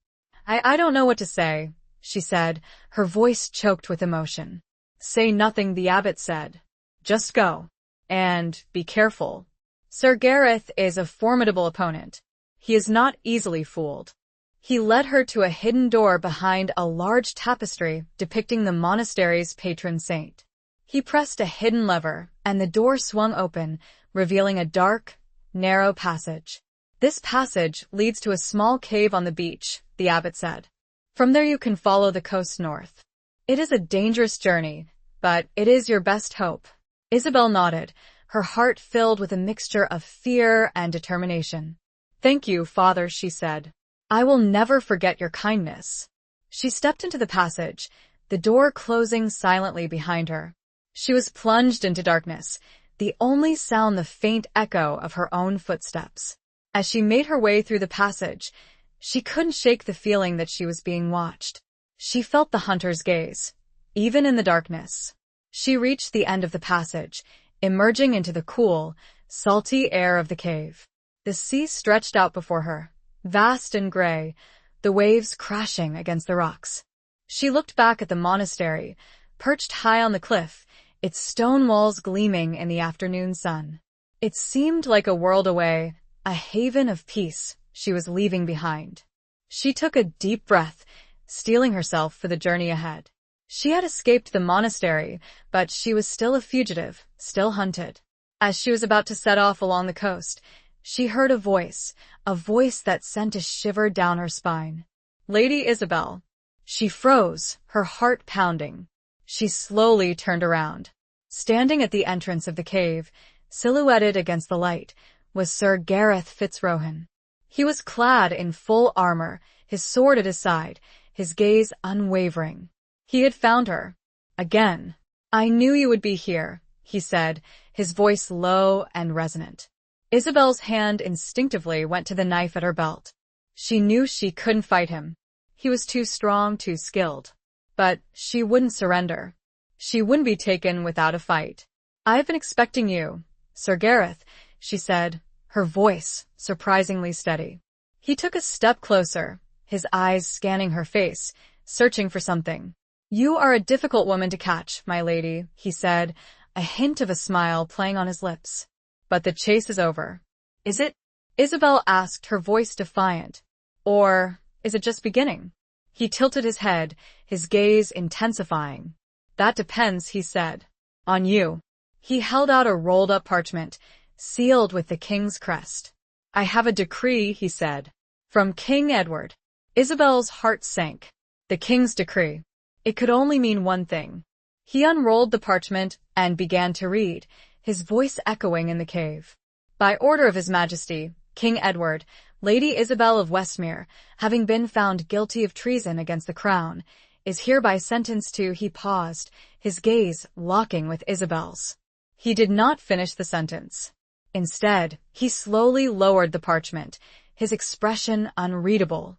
Speaker 1: I don't know what to say," she said, her voice choked with emotion. "Say nothing," the abbot said. "Just go. And be careful. Sir Gareth is a formidable opponent. He is not easily fooled." He led her to a hidden door behind a large tapestry depicting the monastery's patron saint. He pressed a hidden lever, and the door swung open, revealing a dark, narrow passage. "This passage leads to a small cave on the beach," the abbot said. "From there you can follow the coast north. It is a dangerous journey, but it is your best hope." Isabel nodded, her heart filled with a mixture of fear and determination. "Thank you, Father," she said. "I will never forget your kindness." She stepped into the passage, the door closing silently behind her. She was plunged into darkness, the only sound the faint echo of her own footsteps. As she made her way through the passage, she couldn't shake the feeling that she was being watched. She felt the hunter's gaze, even in the darkness. She reached the end of the passage, emerging into the cool, salty air of the cave. The sea stretched out before her, vast and gray, the waves crashing against the rocks. She looked back at the monastery, perched high on the cliff, its stone walls gleaming in the afternoon sun. It seemed like a world away, a haven of peace she was leaving behind. She took a deep breath, steeling herself for the journey ahead. She had escaped the monastery, but she was still a fugitive, still hunted. As she was about to set off along the coast, she heard a voice that sent a shiver down her spine. "Lady Isabel." She froze, her heart pounding. She slowly turned around. Standing at the entrance of the cave, silhouetted against the light, was Sir Gareth Fitzrohan. He was clad in full armor, his sword at his side, his gaze unwavering. He had found her. Again. "I knew you would be here," he said, his voice low and resonant. Isabel's hand instinctively went to the knife at her belt. She knew she couldn't fight him. He was too strong, too skilled. But she wouldn't surrender. She wouldn't be taken without a fight. "I've been expecting you, Sir Gareth," she said, her voice surprisingly steady. He took a step closer, his eyes scanning her face, searching for something. "You are a difficult woman to catch, my lady," he said, a hint of a smile playing on his lips. "But the chase is over." "Is it?" Isabel asked, her voice defiant. "Or is it just beginning?" He tilted his head, his gaze intensifying. "That depends," he said. "On you." He held out a rolled-up parchment, sealed with the king's crest. "I have a decree," he said. "From King Edward." Isabel's heart sank. The king's decree. It could only mean one thing. He unrolled the parchment and began to read, his voice echoing in the cave. "By order of His Majesty, King Edward, Lady Isabel of Westmere, having been found guilty of treason against the crown, is hereby sentenced to—" He paused, his gaze locking with Isabel's. He did not finish the sentence. Instead, he slowly lowered the parchment, his expression unreadable.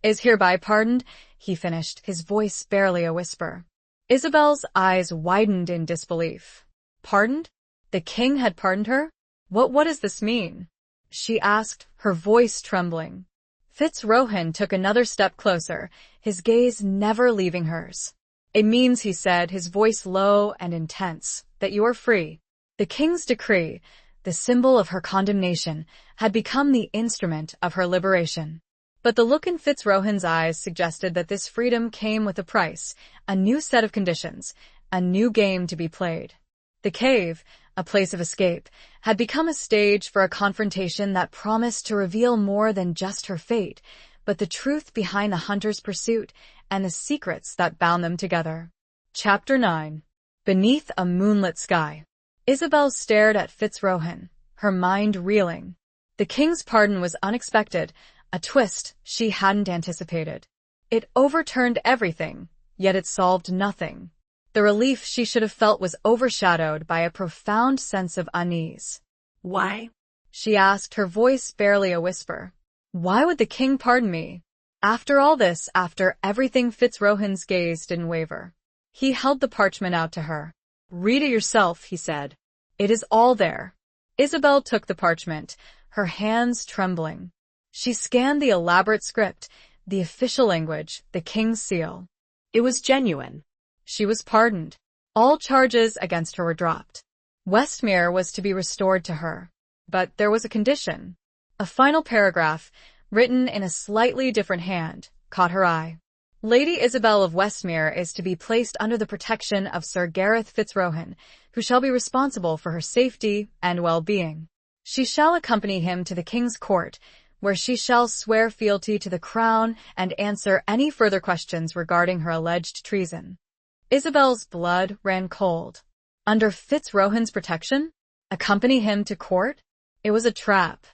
Speaker 1: "Is hereby pardoned," he finished, his voice barely a whisper. Isabel's eyes widened in disbelief. Pardoned? The king had pardoned her? What does this mean? She asked, her voice trembling. Fitzrohan took another step closer, his gaze never leaving hers. It means, he said, his voice low and intense, that you are free. The king's decree, the symbol of her condemnation, had become the instrument of her liberation. But the look in Fitzrohan's eyes suggested that this freedom came with a price, a new set of conditions, a new game to be played. The cave, a place of escape, had become a stage for a confrontation that promised to reveal more than just her fate, but the truth behind the hunter's pursuit and the secrets that bound them together. Chapter 9. Beneath a moonlit sky. Isabel stared at Fitzrohan, her mind reeling. The king's pardon was unexpected, a twist she hadn't anticipated. It overturned everything, yet it solved nothing. The relief she should have felt was overshadowed by a profound sense of unease.
Speaker 2: Why?
Speaker 1: She asked, her voice barely a whisper. Why would the king pardon me? After all this, after everything, Fitzrohan's gaze didn't waver. He held the parchment out to her. Read it yourself, he said. It is all there. Isabel took the parchment, her hands trembling. She scanned the elaborate script, the official language, the king's seal.
Speaker 2: It was genuine.
Speaker 1: She was pardoned. All charges against her were dropped. Westmere was to be restored to her. But there was a condition. A final paragraph, written in a slightly different hand, caught her eye. Lady Isabel of Westmere is to be placed under the protection of Sir Gareth Fitzrohan, who shall be responsible for her safety and well-being. She shall accompany him to the king's court, where she shall swear fealty to the crown and answer any further questions regarding her alleged treason. Isabel's blood ran cold. Under Fitzrohan's protection? Accompany him to court? It was a trap.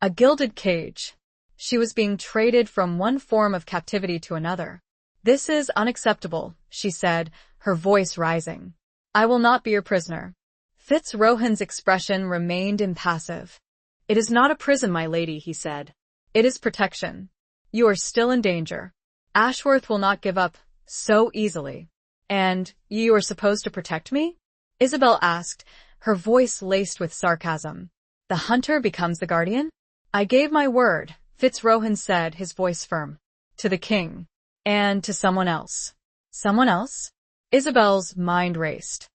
Speaker 1: A gilded cage. She was being traded from one form of captivity to another. This is unacceptable, she said, her voice rising. I will not be your prisoner. Fitzrohan's expression remained impassive.
Speaker 2: It is not a prison, my lady, he said.
Speaker 1: It is protection. You are still in danger. Ashworth will not give up so easily. And you are supposed to protect me? Isabel asked, her voice laced with sarcasm. The hunter becomes the guardian? I gave my word, Fitzrohan said, his voice firm. To the king. And to someone else. Someone else? Isabel's mind raced.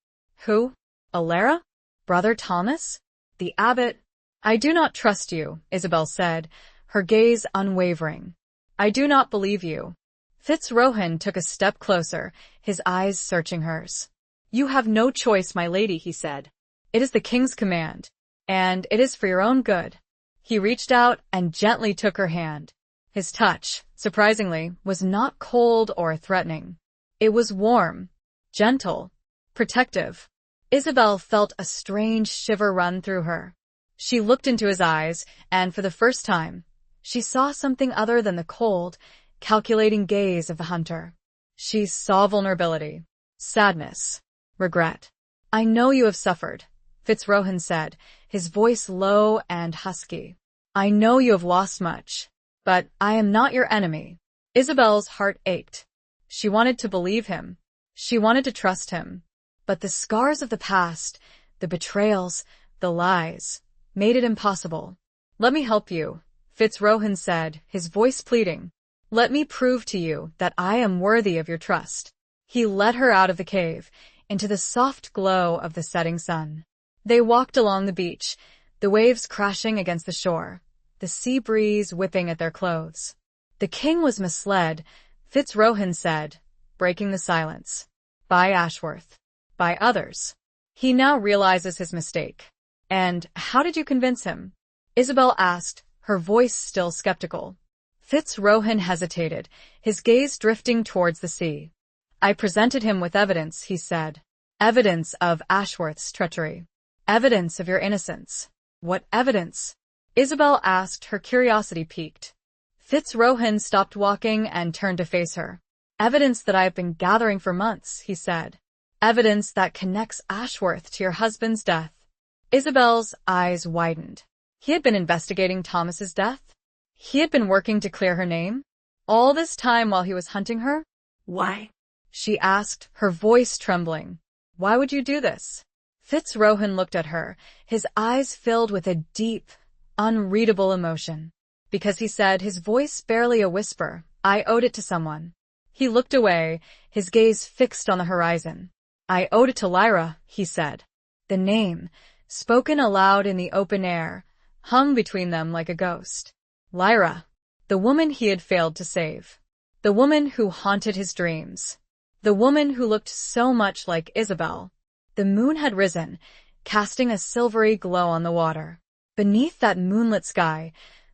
Speaker 1: Who? Alara? Brother Thomas? The abbot? I do not trust you, Isabel said, her gaze unwavering. I do not believe you. Fitzrohan took a step closer, his eyes searching hers. You have no choice, my lady, he said. It is the king's command, and it is for your own good. He reached out and gently took her hand. His touch, surprisingly, was not cold or threatening. It was warm, gentle, protective. Isabel felt a strange shiver run through her. She looked into his eyes, and for the first time, she saw something other than the cold, calculating gaze of the hunter. She saw vulnerability, sadness, regret. I know you have suffered, Fitzrohan said, his voice low and husky. I know you have lost much, but I am not your enemy. Isabel's heart ached. She wanted to believe him. She wanted to trust him. But the scars of the past, the betrayals, the lies, made it impossible. Let me help you, Fitzrohan said, his voice pleading. Let me prove to you that I am worthy of your trust. He led her out of the cave, into the soft glow of the setting sun. They walked along the beach, the waves crashing against the shore, the sea breeze whipping at their clothes. The king was misled, Fitzrohan said, breaking the silence. By Ashworth. By others. He now realizes his mistake. And how did you convince him? Isabel asked, her voice still skeptical. Fitzrohan hesitated, his gaze drifting towards the sea. I presented him with evidence, he said. Evidence of Ashworth's treachery. Evidence of your innocence. What evidence? Isabel asked, her curiosity piqued. Fitzrohan stopped walking and turned to face her. Evidence that I have been gathering for months, he said. Evidence that connects Ashworth to your husband's death. Isabel's eyes widened. He had been investigating Thomas's death? He had been working to clear her name? All this time while he was hunting her?
Speaker 2: Why?
Speaker 1: She asked, her voice trembling. Why would you do this? Fitzrohan looked at her, his eyes filled with a deep, unreadable emotion. Because he said, his voice barely a whisper, I owed it to someone. He looked away, his gaze fixed on the horizon. "I owed it to Lyra," he said. The name, spoken aloud in the open air, hung between them like a ghost. Lyra, the woman he had failed to save. The woman who haunted his dreams. The woman who looked so much like Isabel. The moon had risen, casting a silvery glow on the water. Beneath that moonlit sky,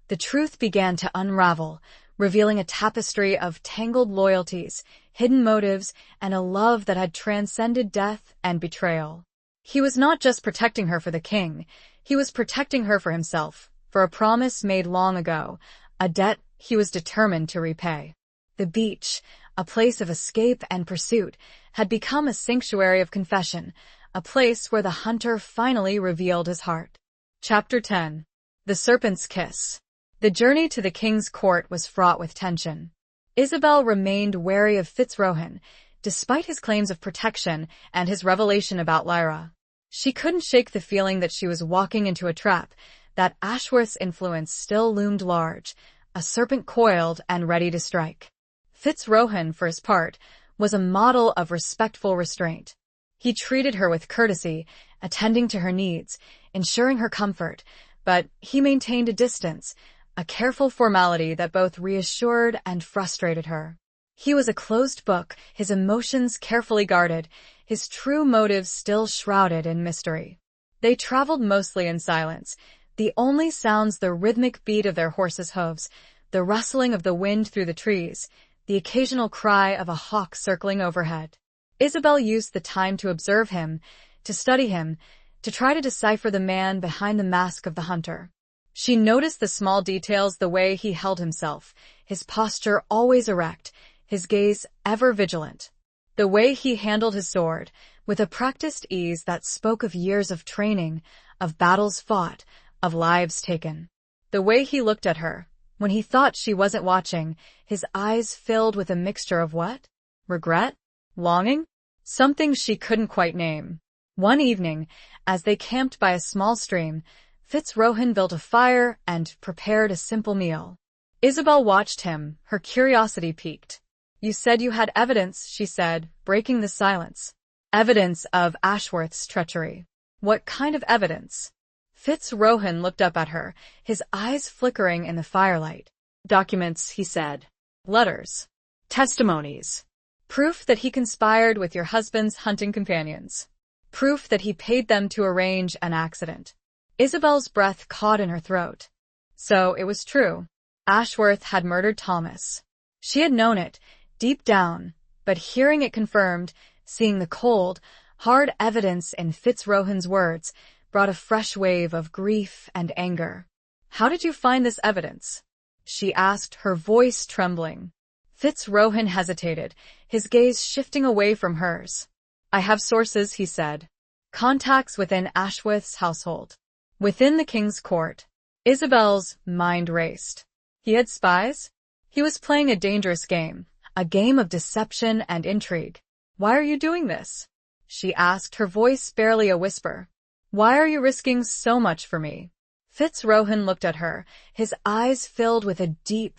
Speaker 1: the truth began to unravel, revealing a tapestry of tangled loyalties, hidden motives, and a love that had transcended death and betrayal. He was not just protecting her for the king, he was protecting her for himself, for a promise made long ago, a debt he was determined to repay. The beach, a place of escape and pursuit, had become a sanctuary of confession, a place where the hunter finally revealed his heart. Chapter 10. The Serpent's Kiss. The journey to the king's court was fraught with tension. Isabel remained wary of Fitzrohan, despite his claims of protection and his revelation about Lyra. She couldn't shake the feeling that she was walking into a trap, that Ashworth's influence still loomed large, a serpent coiled and ready to strike. Fitzrohan, for his part, was a model of respectful restraint. He treated her with courtesy, attending to her needs, ensuring her comfort, but he maintained a distance, a careful formality that both reassured and frustrated her. He was a closed book, his emotions carefully guarded, his true motives still shrouded in mystery. They traveled mostly in silence, the only sounds the rhythmic beat of their horses' hooves, the rustling of the wind through the trees, the occasional cry of a hawk circling overhead. Isabel used the time to observe him, to study him, to try to decipher the man behind the mask of the hunter. She noticed the small details, the way he held himself, his posture always erect, his gaze ever vigilant. The way he handled his sword, with a practiced ease that spoke of years of training, of battles fought, of lives taken. The way he looked at her, when he thought she wasn't watching, his eyes filled with a mixture of what? Regret? Longing? Something she couldn't quite name. One evening, as they camped by a small stream, Fitzrohan built a fire and prepared a simple meal. Isabel watched him, her curiosity piqued. "You said you had evidence," she said, breaking the silence. "Evidence of Ashworth's treachery." "What kind of evidence?" Fitzrohan looked up at her, his eyes flickering in the firelight.
Speaker 2: "Documents," he said.
Speaker 1: "Letters."
Speaker 2: "Testimonies."
Speaker 1: "Proof that he conspired with your husband's hunting companions." "Proof that he paid them to arrange an accident." Isabel's breath caught in her throat. So it was true. Ashworth had murdered Thomas. She had known it, deep down, but hearing it confirmed, seeing the cold, hard evidence in Fitzrohan's words, brought a fresh wave of grief and anger. "How did you find this evidence?" she asked, her voice trembling. Fitzrohan hesitated, his gaze shifting away from hers. "I have sources," he said. "Contacts within Ashworth's household. Within the king's court." Isabel's mind raced. He had spies? He was playing a dangerous game, a game of deception and intrigue. "Why are you doing this?" she asked, her voice barely a whisper. "Why are you risking so much for me?" Fitzrohan looked at her, his eyes filled with a deep,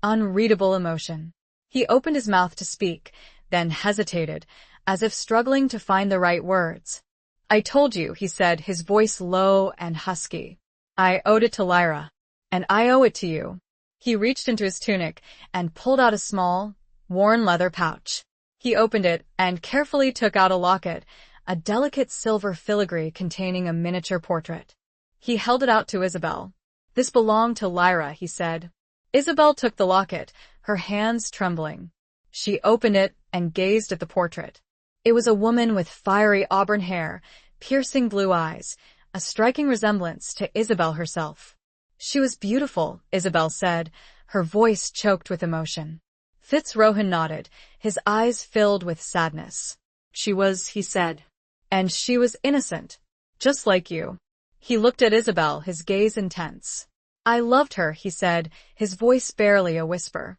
Speaker 1: unreadable emotion. He opened his mouth to speak, then hesitated, as if struggling to find the right words. "I told you," he said, his voice low and husky. "I owed it to Lyra. And I owe it to you." He reached into his tunic and pulled out a small, worn leather pouch. He opened it and carefully took out a locket, a delicate silver filigree containing a miniature portrait. He held it out to Isabel. "This belonged to Lyra," he said. Isabel took the locket, her hands trembling. She opened it and gazed at the portrait. It was a woman with fiery auburn hair, piercing blue eyes, a striking resemblance to Isabel herself. She was beautiful, Isabel said, her voice choked with emotion. Fitzrohan nodded, his eyes filled with sadness.
Speaker 2: "She was," he said.
Speaker 1: "And she was innocent, just like you." He looked at Isabel, his gaze intense. "I loved her," he said, his voice barely a whisper.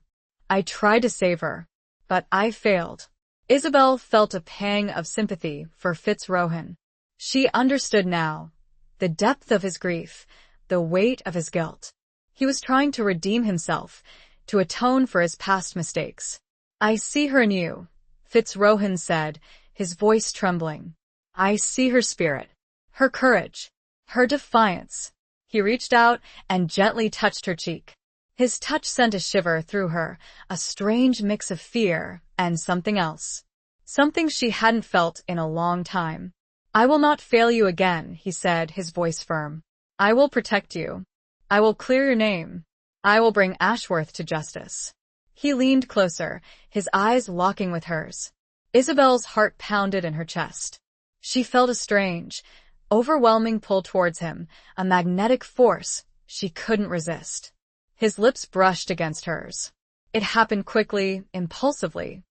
Speaker 1: "I tried to save her, but I failed." Isabel felt a pang of sympathy for Fitzrohan. She understood now, the depth of his grief, the weight of his guilt. He was trying to redeem himself, to atone for his past mistakes. I see her in you, Fitzrohan said, his voice trembling. I see her spirit, her courage, her defiance. He reached out and gently touched her cheek. His touch sent a shiver through her, a strange mix of fear and something else. Something she hadn't felt in a long time. I will not fail you again, he said, his voice firm. I will protect you. I will clear your name. I will bring Ashworth to justice. He leaned closer, his eyes locking with hers. Isabel's heart pounded in her chest. She felt a strange, overwhelming pull towards him, a magnetic force she couldn't resist. His lips brushed against hers. It happened quickly, impulsively.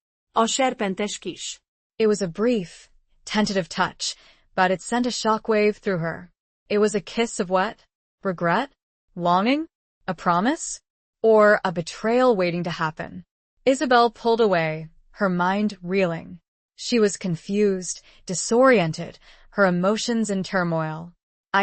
Speaker 1: It was a brief, tentative touch, but it sent a shockwave through her. It was a kiss of what? Regret? Longing? A promise? Or a betrayal waiting to happen? Isabel pulled away, her mind reeling. She was confused, disoriented, her emotions in turmoil.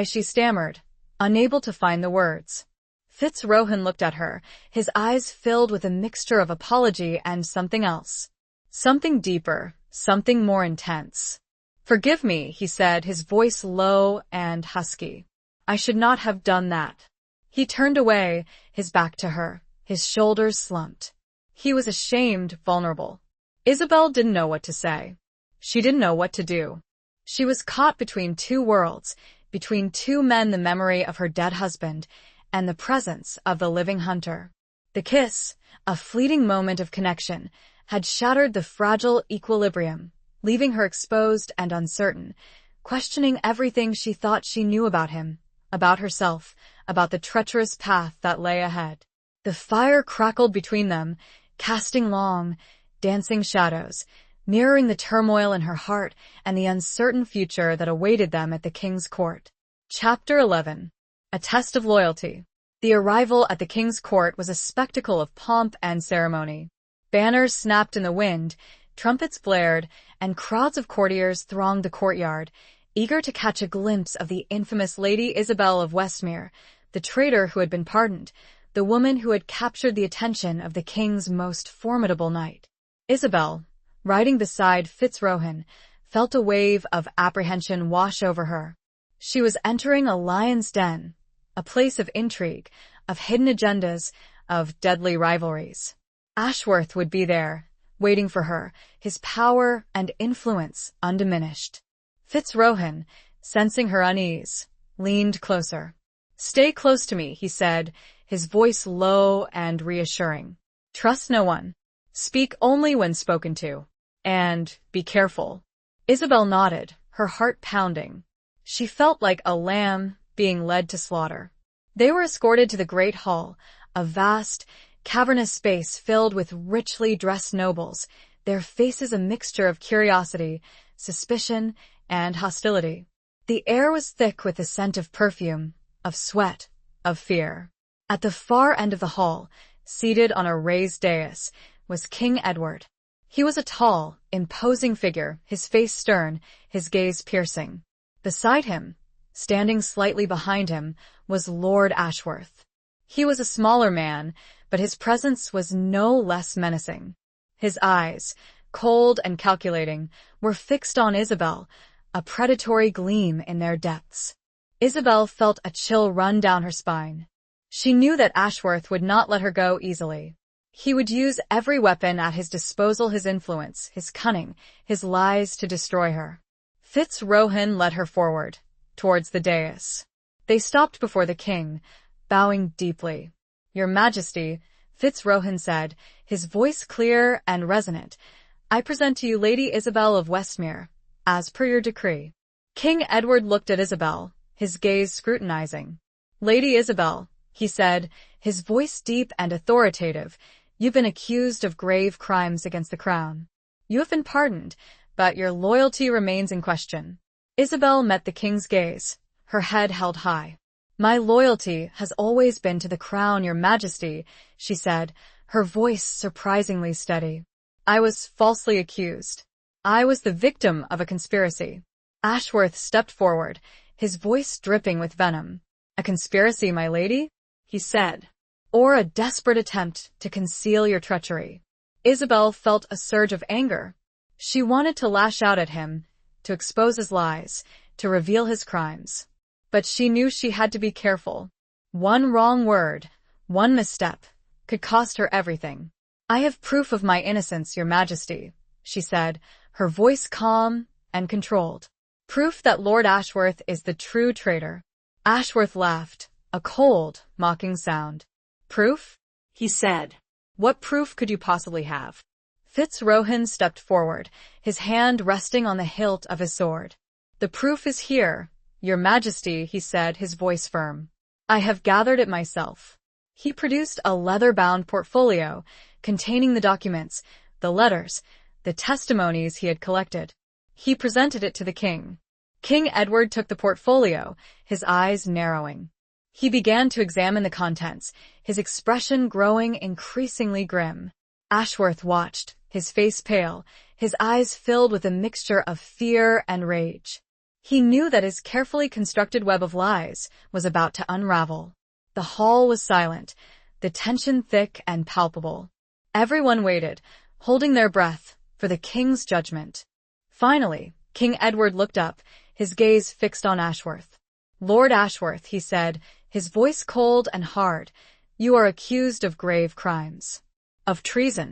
Speaker 1: She stammered, unable to find the words. Fitzrohan looked at her, his eyes filled with a mixture of apology and something else. Something deeper, something more intense. Forgive me, he said, his voice low and husky. I should not have done that. He turned away, his back to her, his shoulders slumped. He was ashamed, vulnerable. Isabel didn't know what to say. She didn't know what to do. She was caught between two worlds, between two men, the memory of her dead husband and the presence of the living hunter. The kiss, a fleeting moment of connection, had shattered the fragile equilibrium, leaving her exposed and uncertain, questioning everything she thought she knew about him, about herself, about the treacherous path that lay ahead. The fire crackled between them, casting long, dancing shadows, mirroring the turmoil in her heart and the uncertain future that awaited them at the king's court. Chapter 11. A Test of Loyalty. The arrival at the king's court was a spectacle of pomp and ceremony. Banners snapped in the wind, trumpets blared, and crowds of courtiers thronged the courtyard, eager to catch a glimpse of the infamous Lady Isabel of Westmere, the traitor who had been pardoned, the woman who had captured the attention of the king's most formidable knight. Isabel, riding beside Fitzrohan, felt a wave of apprehension wash over her. She was entering a lion's den, a place of intrigue, of hidden agendas, of deadly rivalries. Ashworth would be there, waiting for her, his power and influence undiminished. Fitzrohan, sensing her unease, leaned closer. Stay close to me, he said, his voice low and reassuring. Trust no one. Speak only when spoken to. And be careful. Isabel nodded, her heart pounding. She felt like a lamb being led to slaughter. They were escorted to the great hall, a vast, cavernous space filled with richly dressed nobles, their faces a mixture of curiosity, suspicion, and hostility. The air was thick with the scent of perfume, of sweat, of fear. At the far end of the hall, seated on a raised dais, was King Edward. He was a tall, imposing figure, his face stern, his gaze piercing. Beside him, standing slightly behind him, was Lord Ashworth. He was a smaller man, but his presence was no less menacing. His eyes, cold and calculating, were fixed on Isabel, a predatory gleam in their depths. Isabel felt a chill run down her spine. She knew that Ashworth would not let her go easily. He would use every weapon at his disposal, his influence, his cunning, his lies to destroy her. Fitzrohan led her forward, towards the dais. They stopped before the king, bowing deeply. Your Majesty, Fitzrohan said, his voice clear and resonant, I present to you Lady Isabel of Westmere, as per your decree. King Edward looked at Isabel, his gaze scrutinizing. Lady Isabel, he said, his voice deep and authoritative, you've been accused of grave crimes against the crown. You have been pardoned, but your loyalty remains in question. Isabel met the king's gaze, her head held high. My loyalty has always been to the crown, your Majesty, she said, her voice surprisingly steady. I was falsely accused. I was the victim of a conspiracy. Ashworth stepped forward, his voice dripping with venom. A conspiracy, my lady? He said. Or a desperate attempt to conceal your treachery. Isabel felt a surge of anger. She wanted to lash out at him, to expose his lies, to reveal his crimes. But she knew she had to be careful. One wrong word, one misstep, could cost her everything. "I have proof of my innocence, Your Majesty," she said, her voice calm and controlled. "Proof that Lord Ashworth is the true traitor." Ashworth laughed, a cold, mocking sound. "Proof?"
Speaker 2: he said.
Speaker 1: "What proof could you possibly have?" Fitzrohan stepped forward, his hand resting on the hilt of his sword. "The proof is here, Your Majesty," he said, his voice firm. "I have gathered it myself." He produced a leather-bound portfolio containing the documents, the letters, the testimonies he had collected. He presented it to the king. King Edward took the portfolio, his eyes narrowing. He began to examine the contents, his expression growing increasingly grim. Ashworth watched, his face pale, his eyes filled with a mixture of fear and rage. He knew that his carefully constructed web of lies was about to unravel. The hall was silent, the tension thick and palpable. Everyone waited, holding their breath, for the king's judgment. Finally, King Edward looked up, his gaze fixed on Ashworth. "Lord Ashworth," he said, his voice cold and hard, "you are accused of grave crimes. Of treason.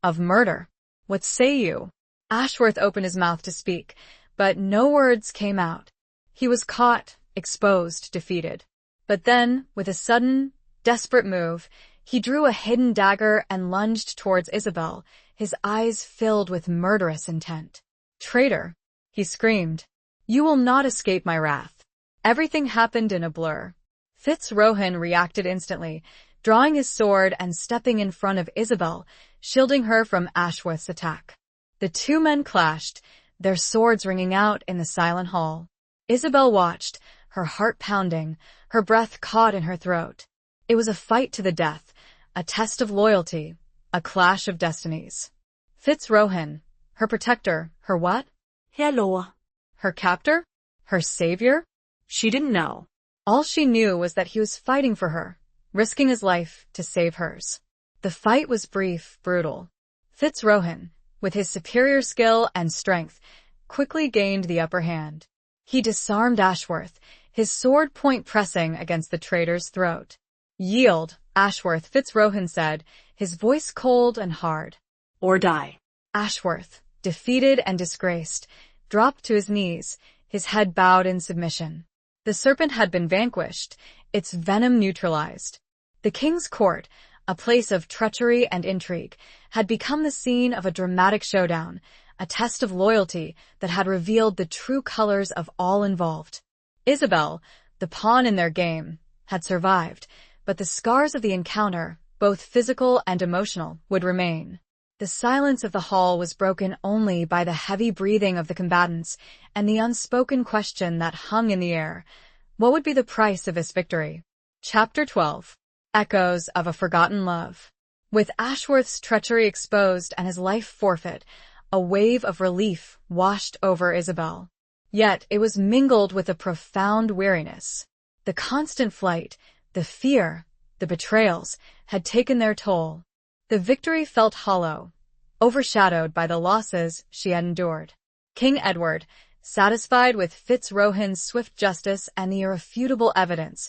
Speaker 1: Of murder. What say you?" Ashworth opened his mouth to speak, but no words came out. He was caught, exposed, defeated. But then, with a sudden, desperate move, he drew a hidden dagger and lunged towards Isabel, his eyes filled with murderous intent. "Traitor!" he screamed. "You will not escape my wrath." Everything happened in a blur. Fitzrohan reacted instantly, drawing his sword and stepping in front of Isabel, shielding her from Ashworth's attack. The two men clashed, their swords ringing out in the silent hall. Isabel watched, her heart pounding, her breath caught in her throat. It was a fight to the death, a test of loyalty, a clash of destinies. Fitzrohan, her protector, her what?
Speaker 2: Hello.
Speaker 1: Her captor? Her savior?
Speaker 2: She didn't know.
Speaker 1: All she knew was that he was fighting for her, risking his life to save hers. The fight was brief, brutal. Fitzrohan, with his superior skill and strength, quickly gained the upper hand. He disarmed Ashworth, his sword point pressing against the traitor's throat. "Yield, Ashworth," Fitzrohan said, his voice cold and hard.
Speaker 2: "Or die."
Speaker 1: Ashworth, defeated and disgraced, dropped to his knees, his head bowed in submission. The serpent had been vanquished, its venom neutralized. The king's court, a place of treachery and intrigue, had become the scene of a dramatic showdown, a test of loyalty that had revealed the true colors of all involved. Isabel, the pawn in their game, had survived, but the scars of the encounter, both physical and emotional, would remain. The silence of the hall was broken only by the heavy breathing of the combatants and the unspoken question that hung in the air. What would be the price of this victory? Chapter 12. Echoes of a Forgotten Love. With Ashworth's treachery exposed and his life forfeit, a wave of relief washed over Isabel. Yet it was mingled with a profound weariness. The constant flight, the fear, the betrayals, had taken their toll. The victory felt hollow, overshadowed by the losses she had endured. King Edward, satisfied with Fitzrohan's swift justice and the irrefutable evidence,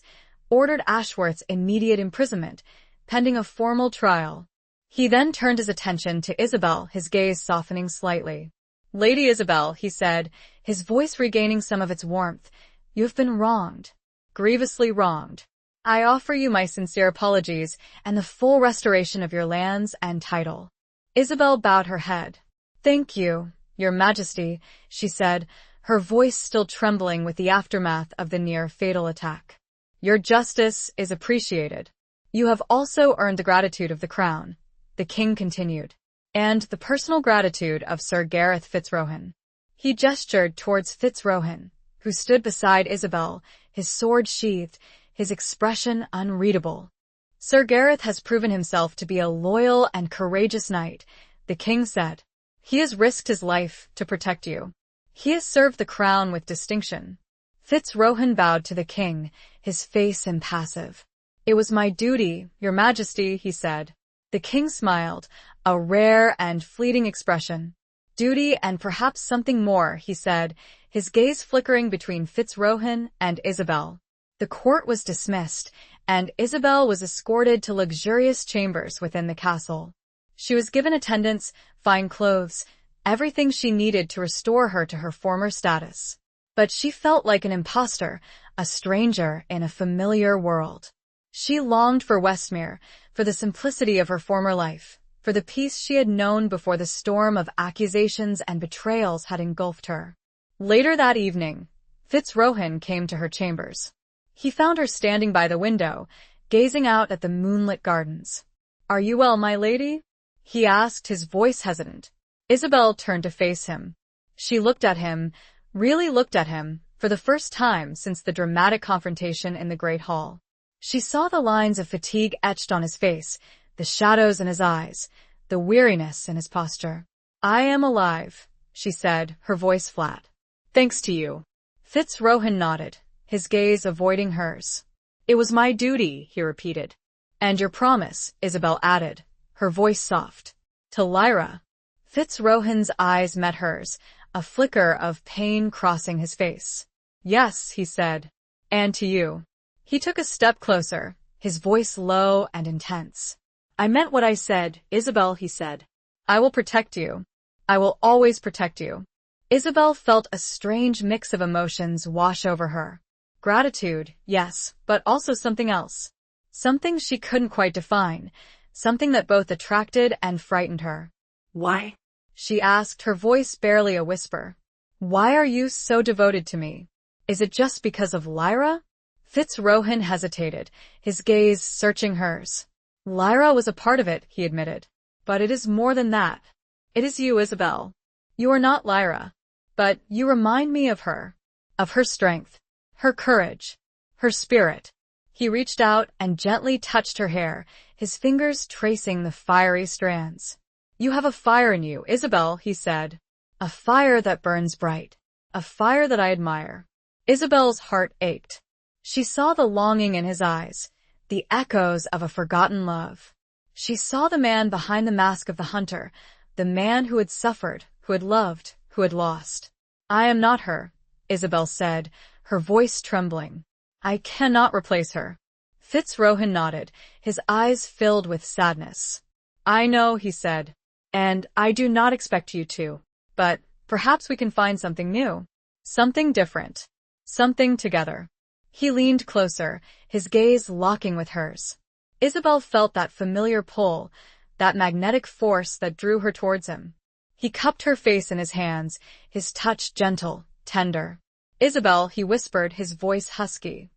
Speaker 1: ordered Ashworth's immediate imprisonment, pending a formal trial. He then turned his attention to Isabel, his gaze softening slightly. "Lady Isabel," he said, his voice regaining some of its warmth, "you have been wronged, grievously wronged. I offer you my sincere apologies and the full restoration of your lands and title." Isabel bowed her head. "Thank you, Your Majesty," she said, her voice still trembling with the aftermath of the near-fatal attack. "Your justice is appreciated. You have also earned the gratitude of the crown," the king continued, "and the personal gratitude of Sir Gareth Fitzrohan." He gestured towards Fitzrohan, who stood beside Isabel, his sword sheathed, his expression unreadable. "Sir Gareth has proven himself to be a loyal and courageous knight," the king said. "He has risked his life to protect you. He has served the crown with distinction." Fitzrohan bowed to the king, his face impassive. "It was my duty, Your Majesty," he said. The king smiled, a rare and fleeting expression. Duty and perhaps something more, he said, his gaze flickering between Fitzrohan and Isabel. The court was dismissed, and Isabel was escorted to luxurious chambers within the castle. She was given attendants, fine clothes, everything she needed to restore her to her former status. But she felt like an imposter, a stranger in a familiar world. She longed for Westmere, for the simplicity of her former life, for the peace she had known before the storm of accusations and betrayals had engulfed her. Later that evening, Fitzrohan came to her chambers. He found her standing by the window, gazing out at the moonlit gardens. "Are you well, my lady?" he asked, his voice hesitant. Isabel turned to face him. She looked at him, really looked at him, for the first time since the dramatic confrontation in the great hall. She saw the lines of fatigue etched on his face, the shadows in his eyes, the weariness in his posture. "I am alive," she said, her voice flat. "Thanks to you." Fitzrohan nodded, his gaze avoiding hers. "It was my duty," he repeated. "And your promise," Isabel added, her voice soft. "To Lyra." Fitzrohan's eyes met hers, a flicker of pain crossing his face. "Yes," he said. "And to you." He took a step closer, his voice low and intense. "I meant what I said, Isabel," he said. "I will protect you. I will always protect you." Isabel felt a strange mix of emotions wash over her. Gratitude, yes, but also something else. Something she couldn't quite define, something that both attracted and frightened her.
Speaker 2: "Why?"
Speaker 1: she asked, her voice barely a whisper. "Why are you so devoted to me? Is it just because of Lyra?" Fitzrohan hesitated, his gaze searching hers. "Lyra was a part of it," he admitted. "But it is more than that. It is you, Isabel. You are not Lyra, but you remind me of her strength, her courage, her spirit." He reached out and gently touched her hair, his fingers tracing the fiery strands. "You have a fire in you, Isabel," he said. "A fire that burns bright. A fire that I admire." Isabel's heart ached. She saw the longing in his eyes, the echoes of a forgotten love. She saw the man behind the mask of the hunter, the man who had suffered, who had loved, who had lost. "I am not her," Isabel said, her voice trembling. "I cannot replace her." Fitzrohan nodded, his eyes filled with sadness. "I know," he said, "and I do not expect you to. But perhaps we can find something new. Something different. Something together." He leaned closer, his gaze locking with hers. Isabel felt that familiar pull, that magnetic force that drew her towards him. He cupped her face in his hands, his touch gentle, tender. "Isabel," he whispered, his voice husky.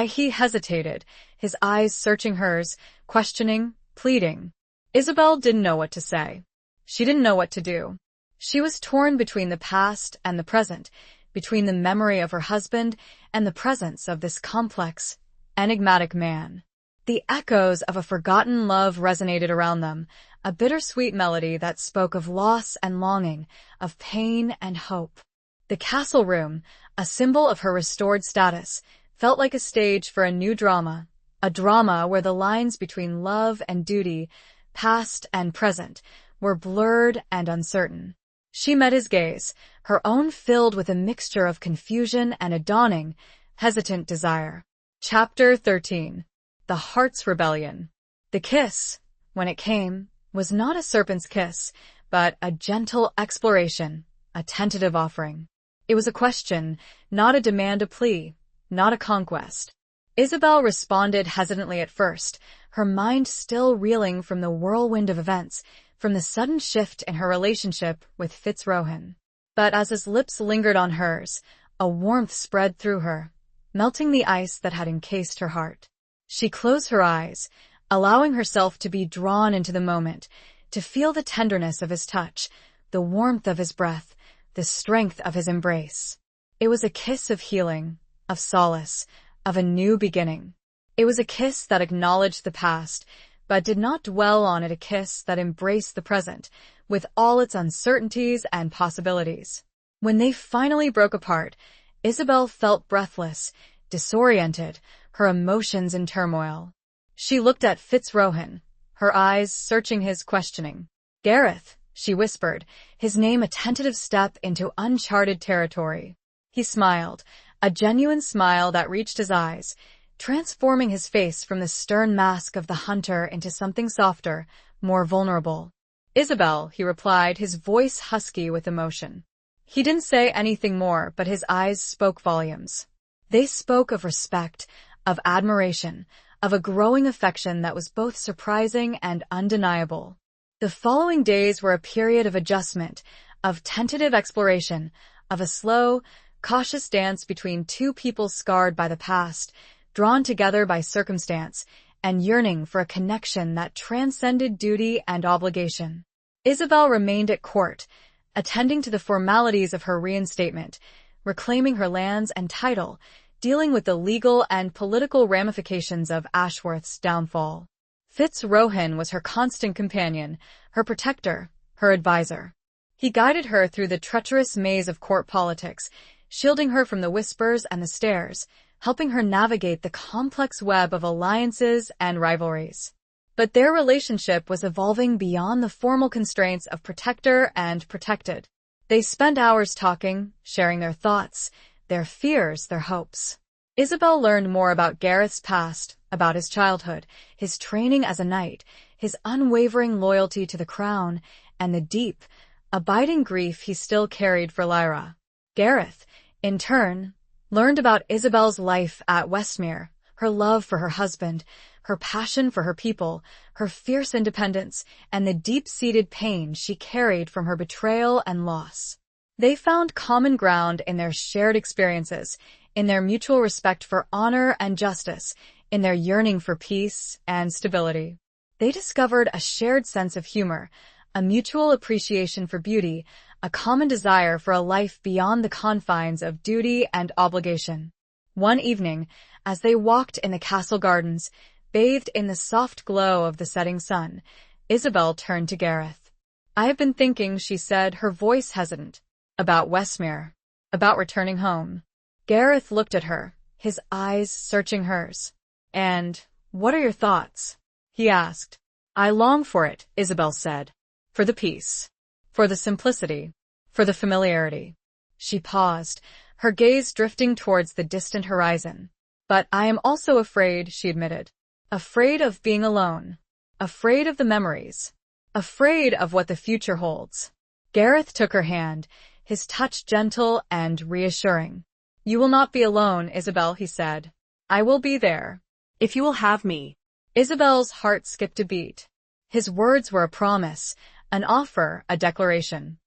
Speaker 1: He hesitated, his eyes searching hers, questioning, pleading. Isabel didn't know what to say. She didn't know what to do. She was torn between the past and the present, between the memory of her husband and the presence of this complex, enigmatic man. The echoes of a forgotten love resonated around them, a bittersweet melody that spoke of loss and longing, of pain and hope. The castle room, a symbol of her restored status, felt like a stage for a new drama, a drama where the lines between love and duty, past and present, were blurred and uncertain. She met his gaze, her own filled with a mixture of confusion and a dawning, hesitant desire. Chapter 13. The Heart's Rebellion. The kiss, when it came, was not a serpent's kiss, but a gentle exploration, a tentative offering. It was a question, not a demand, a plea, not a conquest. Isabel responded hesitantly at first, her mind still reeling from the whirlwind of events, from the sudden shift in her relationship with Fitzrohan. But as his lips lingered on hers, a warmth spread through her, melting the ice that had encased her heart. She closed her eyes, allowing herself to be drawn into the moment, to feel the tenderness of his touch, the warmth of his breath, the strength of his embrace. It was a kiss of healing, of solace, of a new beginning. It was a kiss that acknowledged the past, but did not dwell on it, a kiss that embraced the present, with all its uncertainties and possibilities. When they finally broke apart, Isabel felt breathless, disoriented, her emotions in turmoil. She looked at Fitzrohan, her eyes searching his, questioning. Gareth, she whispered, his name a tentative step into uncharted territory. He smiled, a genuine smile that reached his eyes, transforming his face from the stern mask of the hunter into something softer, more vulnerable. Isabel, he replied, his voice husky with emotion. He didn't say anything more, but his eyes spoke volumes. They spoke of respect, of admiration, of a growing affection that was both surprising and undeniable. The following days were a period of adjustment, of tentative exploration, of a slow, cautious dance between two people scarred by the past, drawn together by circumstance, and yearning for a connection that transcended duty and obligation. Isabel remained at court, attending to the formalities of her reinstatement, reclaiming her lands and title, dealing with the legal and political ramifications of Ashworth's downfall. Fitz-Rohan was her constant companion, her protector, her advisor. He guided her through the treacherous maze of court politics, shielding her from the whispers and the stares, helping her navigate the complex web of alliances and rivalries. But their relationship was evolving beyond the formal constraints of protector and protected. They spent hours talking, sharing their thoughts, their fears, their hopes. Isabel learned more about Gareth's past, about his childhood, his training as a knight, his unwavering loyalty to the crown, and the deep, abiding grief he still carried for Lyra. Gareth, in turn, learned about Isabel's life at Westmere, her love for her husband, her passion for her people, her fierce independence, and the deep-seated pain she carried from her betrayal and loss. They found common ground in their shared experiences, in their mutual respect for honor and justice, in their yearning for peace and stability. They discovered a shared sense of humor, a mutual appreciation for beauty, a common desire for a life beyond the confines of duty and obligation. One evening, as they walked in the castle gardens, bathed in the soft glow of the setting sun, Isabel turned to Gareth. "I have been thinking," she said, her voice hesitant, "about Westmere, about returning home." Gareth looked at her, his eyes searching hers. "And what are your thoughts?" he asked. "I long for it," Isabel said. "For the peace, for the simplicity, for the familiarity." She paused, her gaze drifting towards the distant horizon. "But I am also afraid," she admitted. "Afraid of being alone. Afraid of the memories. Afraid of what the future holds." Gareth took her hand, his touch gentle and reassuring. "You will not be alone, Isabel," he said. "I will be there.
Speaker 2: If you will have me."
Speaker 1: Isabel's heart skipped a beat. His words were a promise, an offer, a declaration.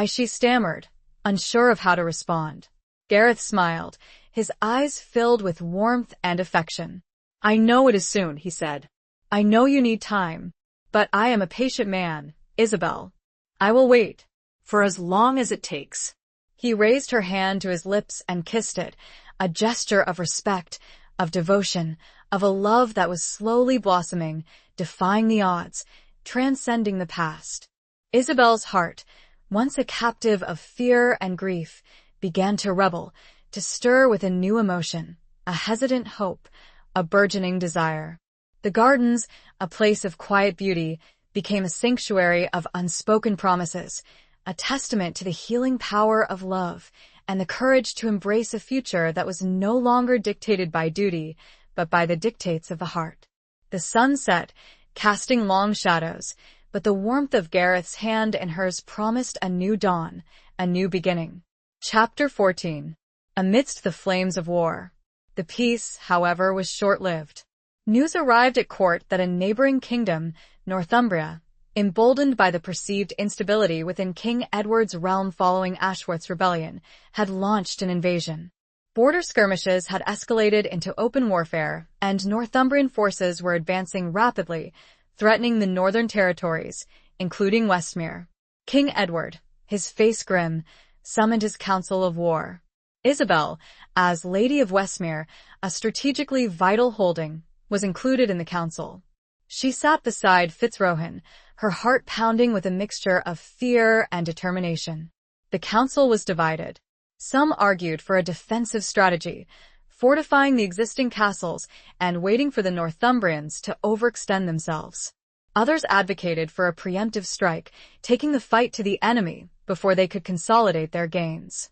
Speaker 1: She stammered, unsure of how to respond. Gareth smiled, his eyes filled with warmth and affection. "I know it is soon," he said. "I know you need time. But I am a patient man, Isabel. I will wait.
Speaker 2: For as long as it takes."
Speaker 1: He raised her hand to his lips and kissed it, a gesture of respect, of devotion, of a love that was slowly blossoming, defying the odds, transcending the past. Isabel's heart, once a captive of fear and grief, began to rebel, to stir with a new emotion, a hesitant hope, a burgeoning desire. The gardens, a place of quiet beauty, became a sanctuary of unspoken promises, a testament to the healing power of love and the courage to embrace a future that was no longer dictated by duty, but by the dictates of the heart. The sun set, casting long shadows, but the warmth of Gareth's hand in hers promised a new dawn, a new beginning. Chapter 14. Amidst the flames of war. The peace, however, was short-lived. News arrived at court that a neighboring kingdom, Northumbria, emboldened by the perceived instability within King Edward's realm following Ashworth's rebellion, had launched an invasion. Border skirmishes had escalated into open warfare, and Northumbrian forces were advancing rapidly, threatening the northern territories, including Westmere. King Edward, his face grim, summoned his council of war. Isabel, as Lady of Westmere, a strategically vital holding, was included in the council. She sat beside Fitz-Rohan, her heart pounding with a mixture of fear and determination. The council was divided. Some argued for a defensive strategy, fortifying the existing castles and waiting for the Northumbrians to overextend themselves. Others advocated for a preemptive strike, taking the fight to the enemy before they could consolidate their gains.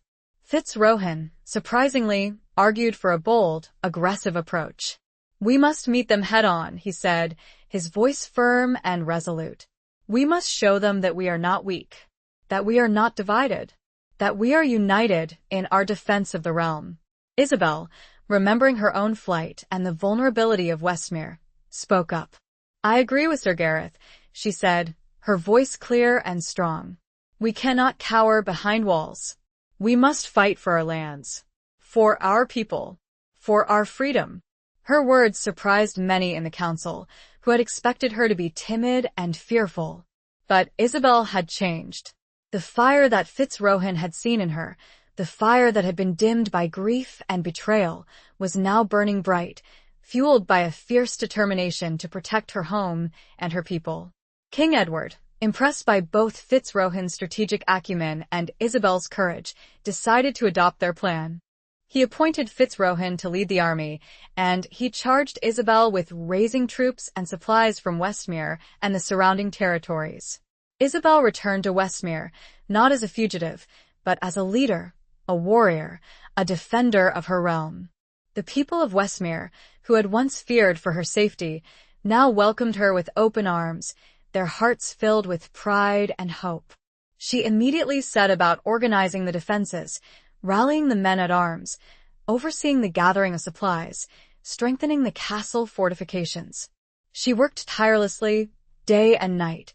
Speaker 1: Fitzrohan, surprisingly, argued for a bold, aggressive approach. "We must meet them head-on," he said, his voice firm and resolute. "We must show them that we are not weak, that we are not divided, that we are united in our defense of the realm." Isabel, remembering her own flight and the vulnerability of Westmere, spoke up. "I agree with Sir Gareth," she said, her voice clear and strong. "We cannot cower behind walls. We must fight for our lands, for our people, for our freedom." Her words surprised many in the council, who had expected her to be timid and fearful. But Isabel had changed. The fire that Fitzrohan had seen in her, the fire that had been dimmed by grief and betrayal, was now burning bright, fueled by a fierce determination to protect her home and her people. King Edward, impressed by both Fitzrohan's strategic acumen and Isabel's courage, decided to adopt their plan. He appointed Fitzrohan to lead the army, and he charged Isabel with raising troops and supplies from Westmere and the surrounding territories. Isabel returned to Westmere, not as a fugitive, but as a leader, a warrior, a defender of her realm. The people of Westmere, who had once feared for her safety, now welcomed her with open arms, their hearts filled with pride and hope. She immediately set about organizing the defenses, rallying the men at arms, overseeing the gathering of supplies, strengthening the castle fortifications. She worked tirelessly, day and night,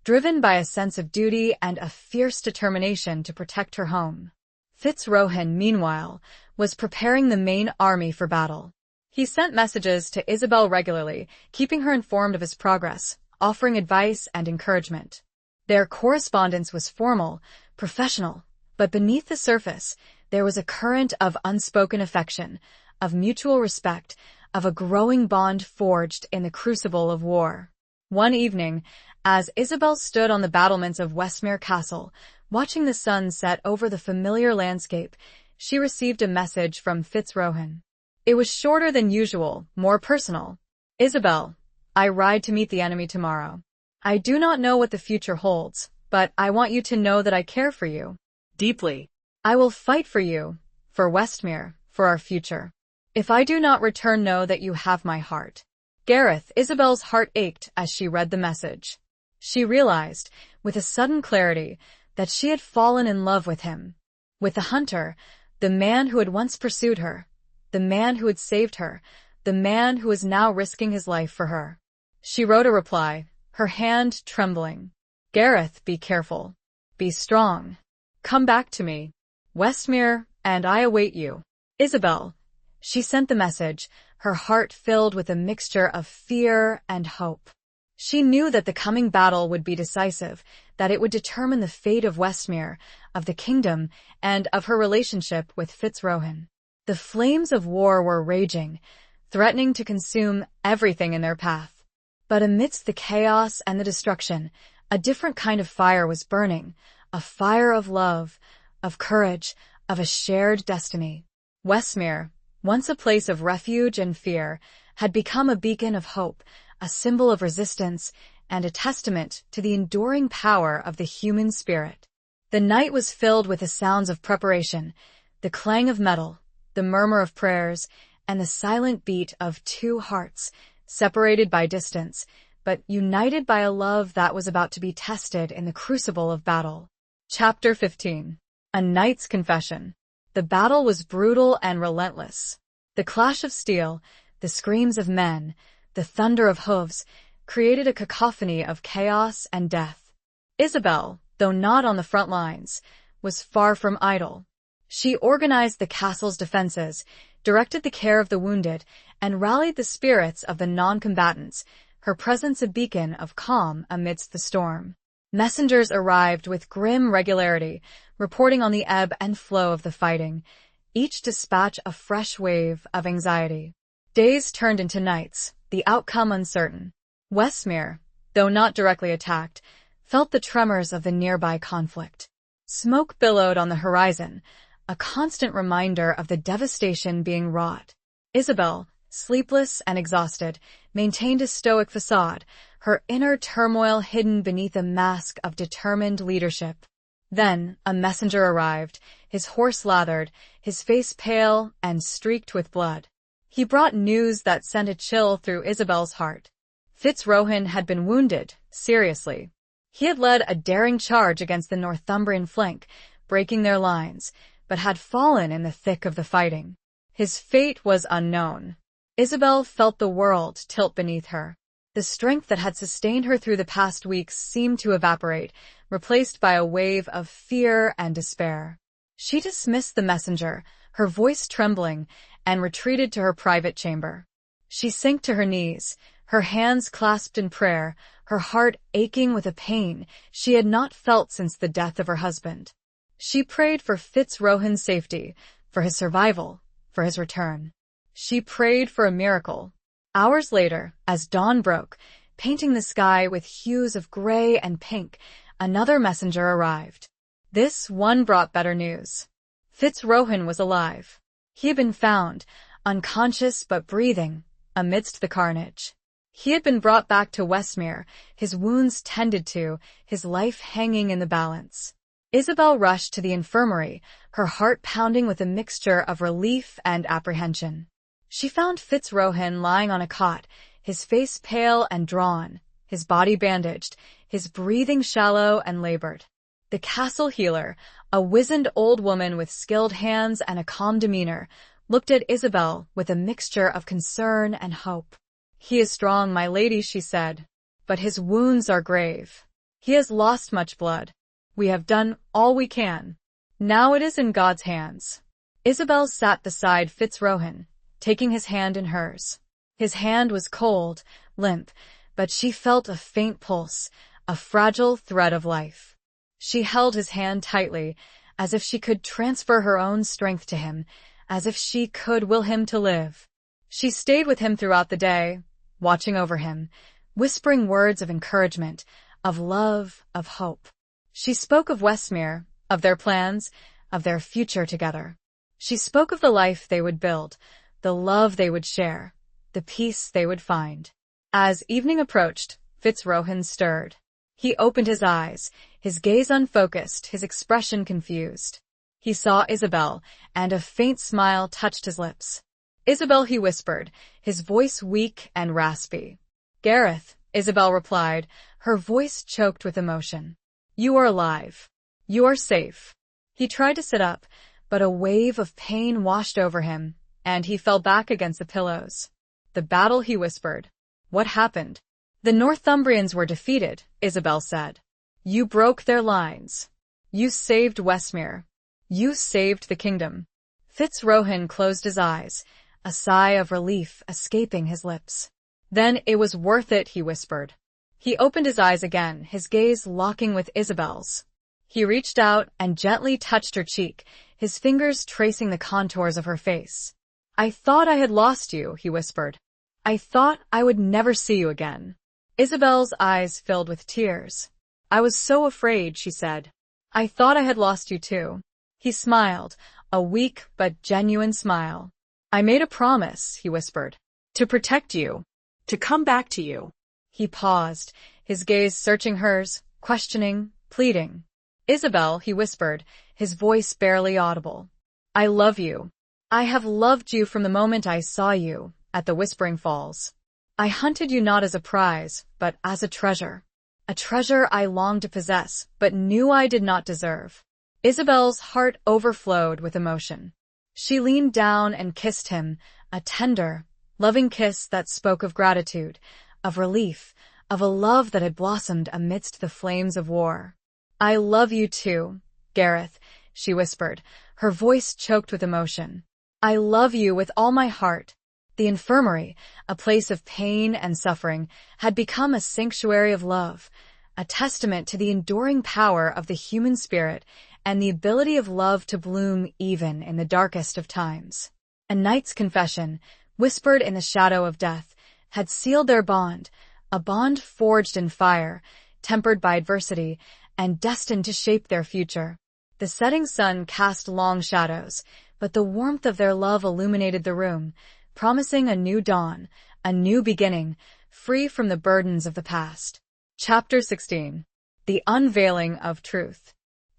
Speaker 1: driven by a sense of duty and a fierce determination to protect her home. Fitzrohan, meanwhile, was preparing the main army for battle. He sent messages to Isabel regularly, keeping her informed of his progress, offering advice and encouragement. Their correspondence was formal, professional, but beneath the surface, there was a current of unspoken affection, of mutual respect, of a growing bond forged in the crucible of war. One evening, as Isabel stood on the battlements of Westmere Castle, watching the sun set over the familiar landscape, she received a message from Fitzrohan. It was shorter than usual, more personal. "Isabel, I ride to meet the enemy tomorrow. I do not know what the future holds, but I want you to know that I care for you.
Speaker 2: Deeply.
Speaker 1: I will fight for you, for Westmere, for our future. If I do not return, know that you have my heart." Isabel's heart ached as she read the message. She realized, with a sudden clarity, that she had fallen in love with him. With the hunter, the man who had once pursued her, the man who had saved her, the man who was now risking his life for her. She wrote a reply, her hand trembling. "Gareth, be careful. Be strong. Come back to me. Westmere, and I await you. Isabel." She sent the message, her heart filled with a mixture of fear and hope. She knew that the coming battle would be decisive, that it would determine the fate of Westmere, of the kingdom, and of her relationship with Fitzrohan. The flames of war were raging, threatening to consume everything in their path. But amidst the chaos and the destruction, a different kind of fire was burning, a fire of love, of courage, of a shared destiny. Westmere, once a place of refuge and fear, had become a beacon of hope, a symbol of resistance, and a testament to the enduring power of the human spirit. The night was filled with the sounds of preparation, the clang of metal, the murmur of prayers, and the silent beat of two hearts, separated by distance, but united by a love that was about to be tested in the crucible of battle. Chapter 15. A Knight's Confession. The battle was brutal and relentless. The clash of steel, the screams of men, the thunder of hooves, created a cacophony of chaos and death. Isabel, though not on the front lines, was far from idle. She organized the castle's defenses, directed the care of the wounded, and rallied the spirits of the non-combatants, her presence a beacon of calm amidst the storm. Messengers arrived with grim regularity, reporting on the ebb and flow of the fighting, each dispatch a fresh wave of anxiety. Days turned into nights, the outcome uncertain. Westmere, though not directly attacked, felt the tremors of the nearby conflict. Smoke billowed on the horizon, a constant reminder of the devastation being wrought. Isabel, sleepless and exhausted, maintained a stoic facade, her inner turmoil hidden beneath a mask of determined leadership. Then a messenger arrived, his horse lathered, his face pale and streaked with blood. He brought news that sent a chill through Isabel's heart. Fitzrohan had been wounded, seriously. He had led a daring charge against the Northumbrian flank, breaking their lines, but had fallen in the thick of the fighting. His fate was unknown. Isabel felt the world tilt beneath her. The strength that had sustained her through the past weeks seemed to evaporate, replaced by a wave of fear and despair. She dismissed the messenger, her voice trembling, and retreated to her private chamber. She sank to her knees, her hands clasped in prayer, her heart aching with a pain she had not felt since the death of her husband. She prayed for Fitzrohan's safety, for his survival, for his return. She prayed for a miracle. Hours later, as dawn broke, painting the sky with hues of gray and pink, another messenger arrived. This one brought better news. Fitzrohan was alive. He had been found, unconscious but breathing, amidst the carnage. He had been brought back to Westmere, his wounds tended to, his life hanging in the balance. Isabel rushed to the infirmary, her heart pounding with a mixture of relief and apprehension. She found Fitzrohan lying on a cot, his face pale and drawn, his body bandaged, his breathing shallow and labored. The castle healer, a wizened old woman with skilled hands and a calm demeanor, looked at Isabel with a mixture of concern and hope. "He is strong, my lady," she said, "but his wounds are grave. He has lost much blood. We have done all we can. Now it is in God's hands." Isabel sat beside Fitzrohan, taking his hand in hers. His hand was cold, limp, but she felt a faint pulse, a fragile thread of life. She held his hand tightly, as if she could transfer her own strength to him, as if she could will him to live. She stayed with him throughout the day, watching over him, whispering words of encouragement, of love, of hope. She spoke of Westmere, of their plans, of their future together. She spoke of the life they would build, the love they would share, the peace they would find. As evening approached, Fitzrohan stirred. He opened his eyes, his gaze unfocused, his expression confused. He saw Isabel, and a faint smile touched his lips. "Isabel," he whispered, his voice weak and raspy. "Gareth," Isabel replied, her voice choked with emotion. "You are alive. You are safe." He tried to sit up, but a wave of pain washed over him, and he fell back against the pillows. "The battle," he whispered. "What happened?" "The Northumbrians were defeated," Isabel said. "You broke their lines. You saved Westmere. You saved the kingdom." Fitzrohan closed his eyes, a sigh of relief escaping his lips. "Then it was worth it," he whispered. He opened his eyes again, his gaze locking with Isabel's. He reached out and gently touched her cheek, his fingers tracing the contours of her face. "I thought I had lost you," he whispered. "I thought I would never see you again." Isabel's eyes filled with tears. "I was so afraid," she said. "I thought I had lost you too." He smiled, a weak but genuine smile. "I made a promise," he whispered, "to protect you,
Speaker 2: To come back to you.
Speaker 1: He paused, his gaze searching hers, questioning, pleading. "Isabel," he whispered, his voice barely audible. "I love you. I have loved you from the moment I saw you at the Whispering Falls. I hunted you not as a prize, but as a treasure I longed to possess, but knew I did not deserve." Isabel's heart overflowed with emotion. She leaned down and kissed him, a tender, loving kiss that spoke of gratitude, of relief, of a love that had blossomed amidst the flames of war. "I love you too, Gareth," she whispered, her voice choked with emotion. "I love you with all my heart." The infirmary, a place of pain and suffering, had become a sanctuary of love, a testament to the enduring power of the human spirit and the ability of love to bloom even in the darkest of times. A night's confession, whispered in the shadow of death, had sealed their bond, a bond forged in fire, tempered by adversity, and destined to shape their future. The setting sun cast long shadows, but the warmth of their love illuminated the room, promising a new dawn, a new beginning, free from the burdens of the past. Chapter 16. The Unveiling of Truth.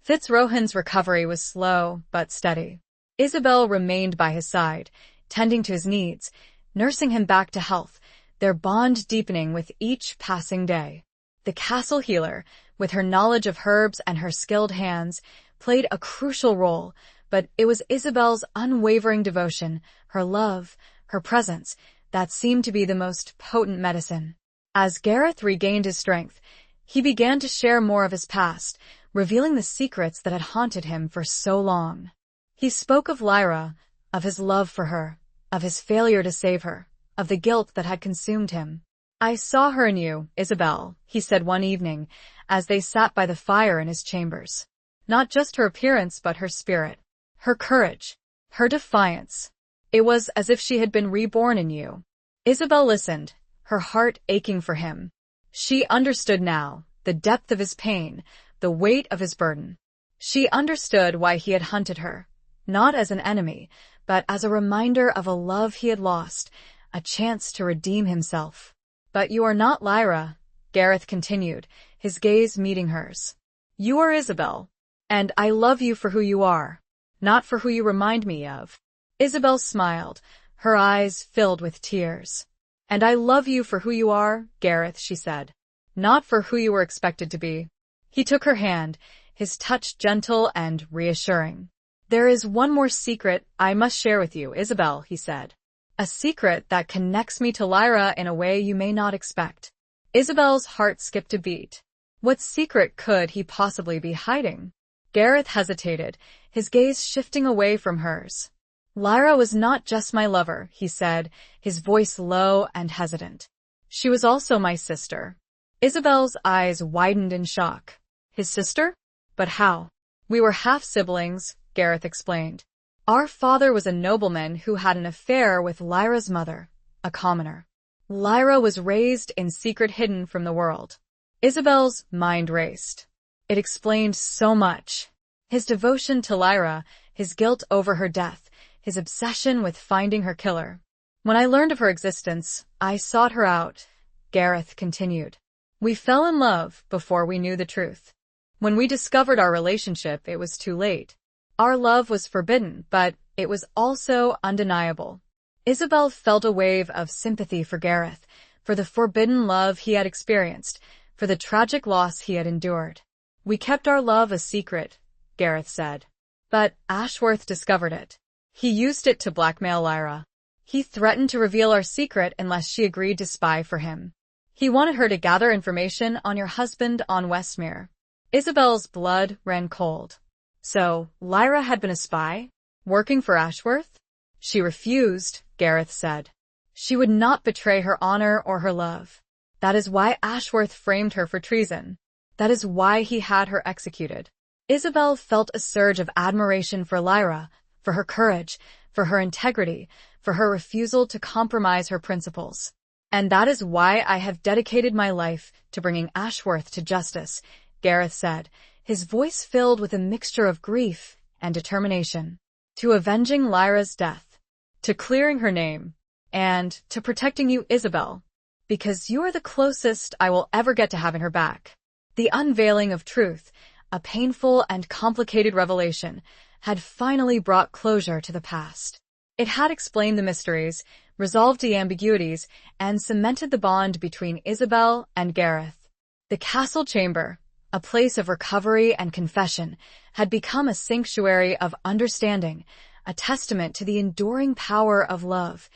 Speaker 1: Fitzrohan's recovery was slow but steady. Isabel remained by his side, tending to his needs, nursing him back to health, their bond deepening with each passing day. The castle healer, with her knowledge of herbs and her skilled hands, played a crucial role, but it was Isabel's unwavering devotion, her love, her presence, that seemed to be the most potent medicine. As Gareth regained his strength, he began to share more of his past, revealing the secrets that had haunted him for so long. He spoke of Lyra, of his love for her, of his failure to save her, of the guilt that had consumed him. "I saw her in you, Isabel," he said one evening, as they sat by the fire in his chambers. "Not just her appearance, but her spirit, her courage, her defiance. It was as if she had been reborn in you." Isabel listened, her heart aching for him. She understood now the depth of his pain, the weight of his burden. She understood why he had hunted her, not as an enemy, but as a reminder of a love he had lost, a chance to redeem himself. "But you are not Lyra," Gareth continued, his gaze meeting hers. "You are Isabel, and I love you for who you are, not for who you remind me of." Isabel smiled, her eyes filled with tears. "And I love you for who you are, Gareth," she said, "not for who you were expected to be." He took her hand, his touch gentle and reassuring. "There is one more secret I must share with you, Isabel," he said. "A secret that connects me to Lyra in a way you may not expect." Isabel's heart skipped a beat. What secret could he possibly be hiding? Gareth hesitated, his gaze shifting away from hers. "Lyra was not just my lover," he said, his voice low and hesitant. "She was also my sister." Isabel's eyes widened in shock. "His sister? But how?" "We were half-siblings," Gareth explained. "Our father was a nobleman who had an affair with Lyra's mother, a commoner. Lyra was raised in secret, hidden from the world." Isabel's mind raced. It explained so much. His devotion to Lyra, his guilt over her death, his obsession with finding her killer. "When I learned of her existence, I sought her out," Gareth continued. "We fell in love before we knew the truth. When we discovered our relationship, it was too late. Our love was forbidden, but it was also undeniable." Isabel felt a wave of sympathy for Gareth, for the forbidden love he had experienced, for the tragic loss he had endured. "We kept our love a secret," Gareth said. "But Ashworth discovered it. He used it to blackmail Lyra. He threatened to reveal our secret unless she agreed to spy for him. He wanted her to gather information on your husband on Westmere." Isabel's blood ran cold. So, Lyra had been a spy? Working for Ashworth? She refused, Gareth said. She would not betray her honor or her love. That is why Ashworth framed her for treason. That is why he had her executed. Isabel felt a surge of admiration for Lyra, for her courage, for her integrity, for her refusal to compromise her principles. "And that is why I have dedicated my life to bringing Ashworth to justice," Gareth said, his voice filled with a mixture of grief and determination. "To avenging Lyra's death, to clearing her name, and to protecting you, Isabel, because you are the closest I will ever get to having her back." The unveiling of truth, a painful and complicated revelation, had finally brought closure to the past. It had explained the mysteries, resolved the ambiguities, and cemented the bond between Isabel and Gareth. The castle chamber, a place of recovery and confession, had become a sanctuary of understanding, a testament to the enduring power of love,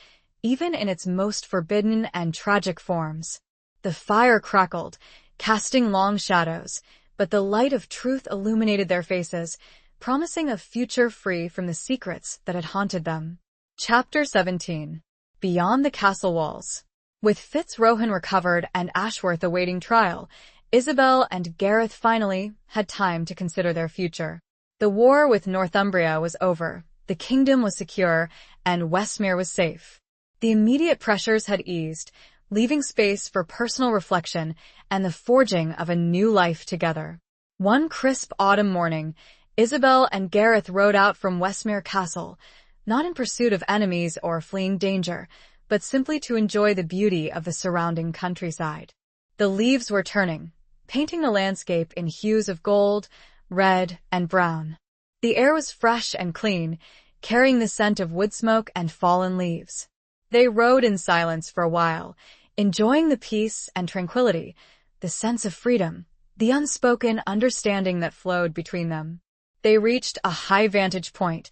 Speaker 1: even in its most forbidden and tragic forms. The fire crackled, casting long shadows, but the light of truth illuminated their faces, promising a future free from the secrets that had haunted them. Chapter 17. Beyond the Castle Walls. With Fitzrohan recovered and Ashworth awaiting trial, Isabel and Gareth finally had time to consider their future. The war with Northumbria was over, the kingdom was secure, and Westmere was safe. The immediate pressures had eased, leaving space for personal reflection and the forging of a new life together. One crisp autumn morning, Isabel and Gareth rode out from Westmere Castle, not in pursuit of enemies or fleeing danger, but simply to enjoy the beauty of the surrounding countryside. The leaves were turning, painting the landscape in hues of gold, red, and brown. The air was fresh and clean, carrying the scent of wood smoke and fallen leaves. They rode in silence for a while, enjoying the peace and tranquility, the sense of freedom, the unspoken understanding that flowed between them. They reached a high vantage point,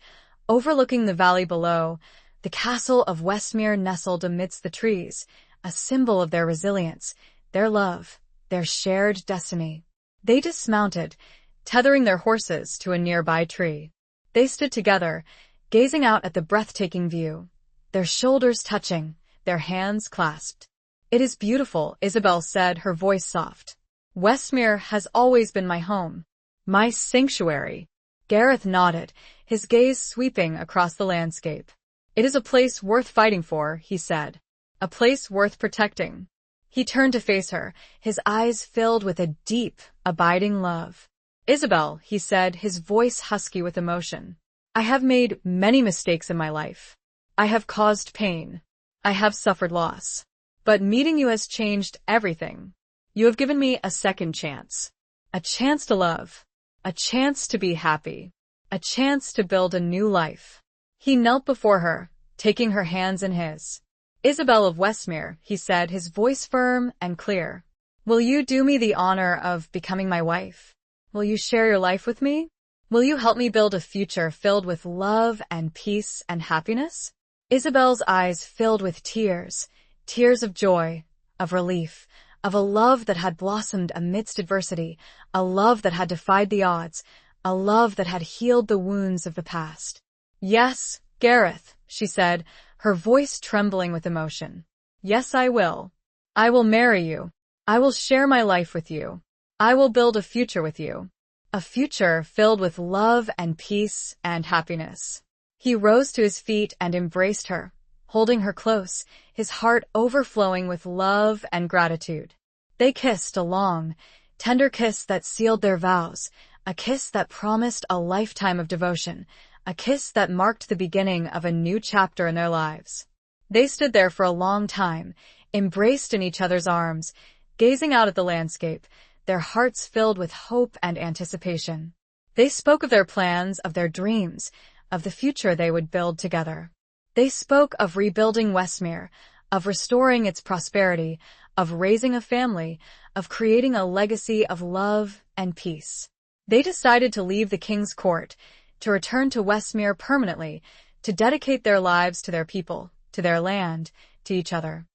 Speaker 1: overlooking the valley below. The castle of Westmere nestled amidst the trees, a symbol of their resilience, their love, their shared destiny. They dismounted, tethering their horses to a nearby tree. They stood together, gazing out at the breathtaking view, their shoulders touching, their hands clasped. "It is beautiful," Isabel said, her voice soft. "Westmere has always been my home, my sanctuary." Gareth nodded, his gaze sweeping across the landscape. "It is a place worth fighting for," he said. "A place worth protecting." He turned to face her, his eyes filled with a deep, abiding love. "Isabel," he said, his voice husky with emotion, "I have made many mistakes in my life. I have caused pain. I have suffered loss. But meeting you has changed everything. You have given me a second chance. A chance to love. A chance to be happy. A chance to build a new life." He knelt before her, taking her hands in his. "Isabel of Westmere," he said, his voice firm and clear. "Will you do me the honor of becoming my wife? Will you share your life with me? Will you help me build a future filled with love and peace and happiness?" Isabel's eyes filled with tears, tears of joy, of relief, of a love that had blossomed amidst adversity, a love that had defied the odds, a love that had healed the wounds of the past. "Yes, Gareth," she said, her voice trembling with emotion. "Yes, I will. I will marry you. I will share my life with you. I will build a future with you. A future filled with love and peace and happiness." He rose to his feet and embraced her, holding her close, his heart overflowing with love and gratitude. They kissed a long, tender kiss that sealed their vows, a kiss that promised a lifetime of devotion, a kiss that marked the beginning of a new chapter in their lives. They stood there for a long time, embraced in each other's arms, gazing out at the landscape, their hearts filled with hope and anticipation. They spoke of their plans, of their dreams, of the future they would build together. They spoke of rebuilding Westmere, of restoring its prosperity, of raising a family, of creating a legacy of love and peace. They decided to leave the king's court, to return to Westmere permanently, to dedicate their lives to their people, to their land, to each other.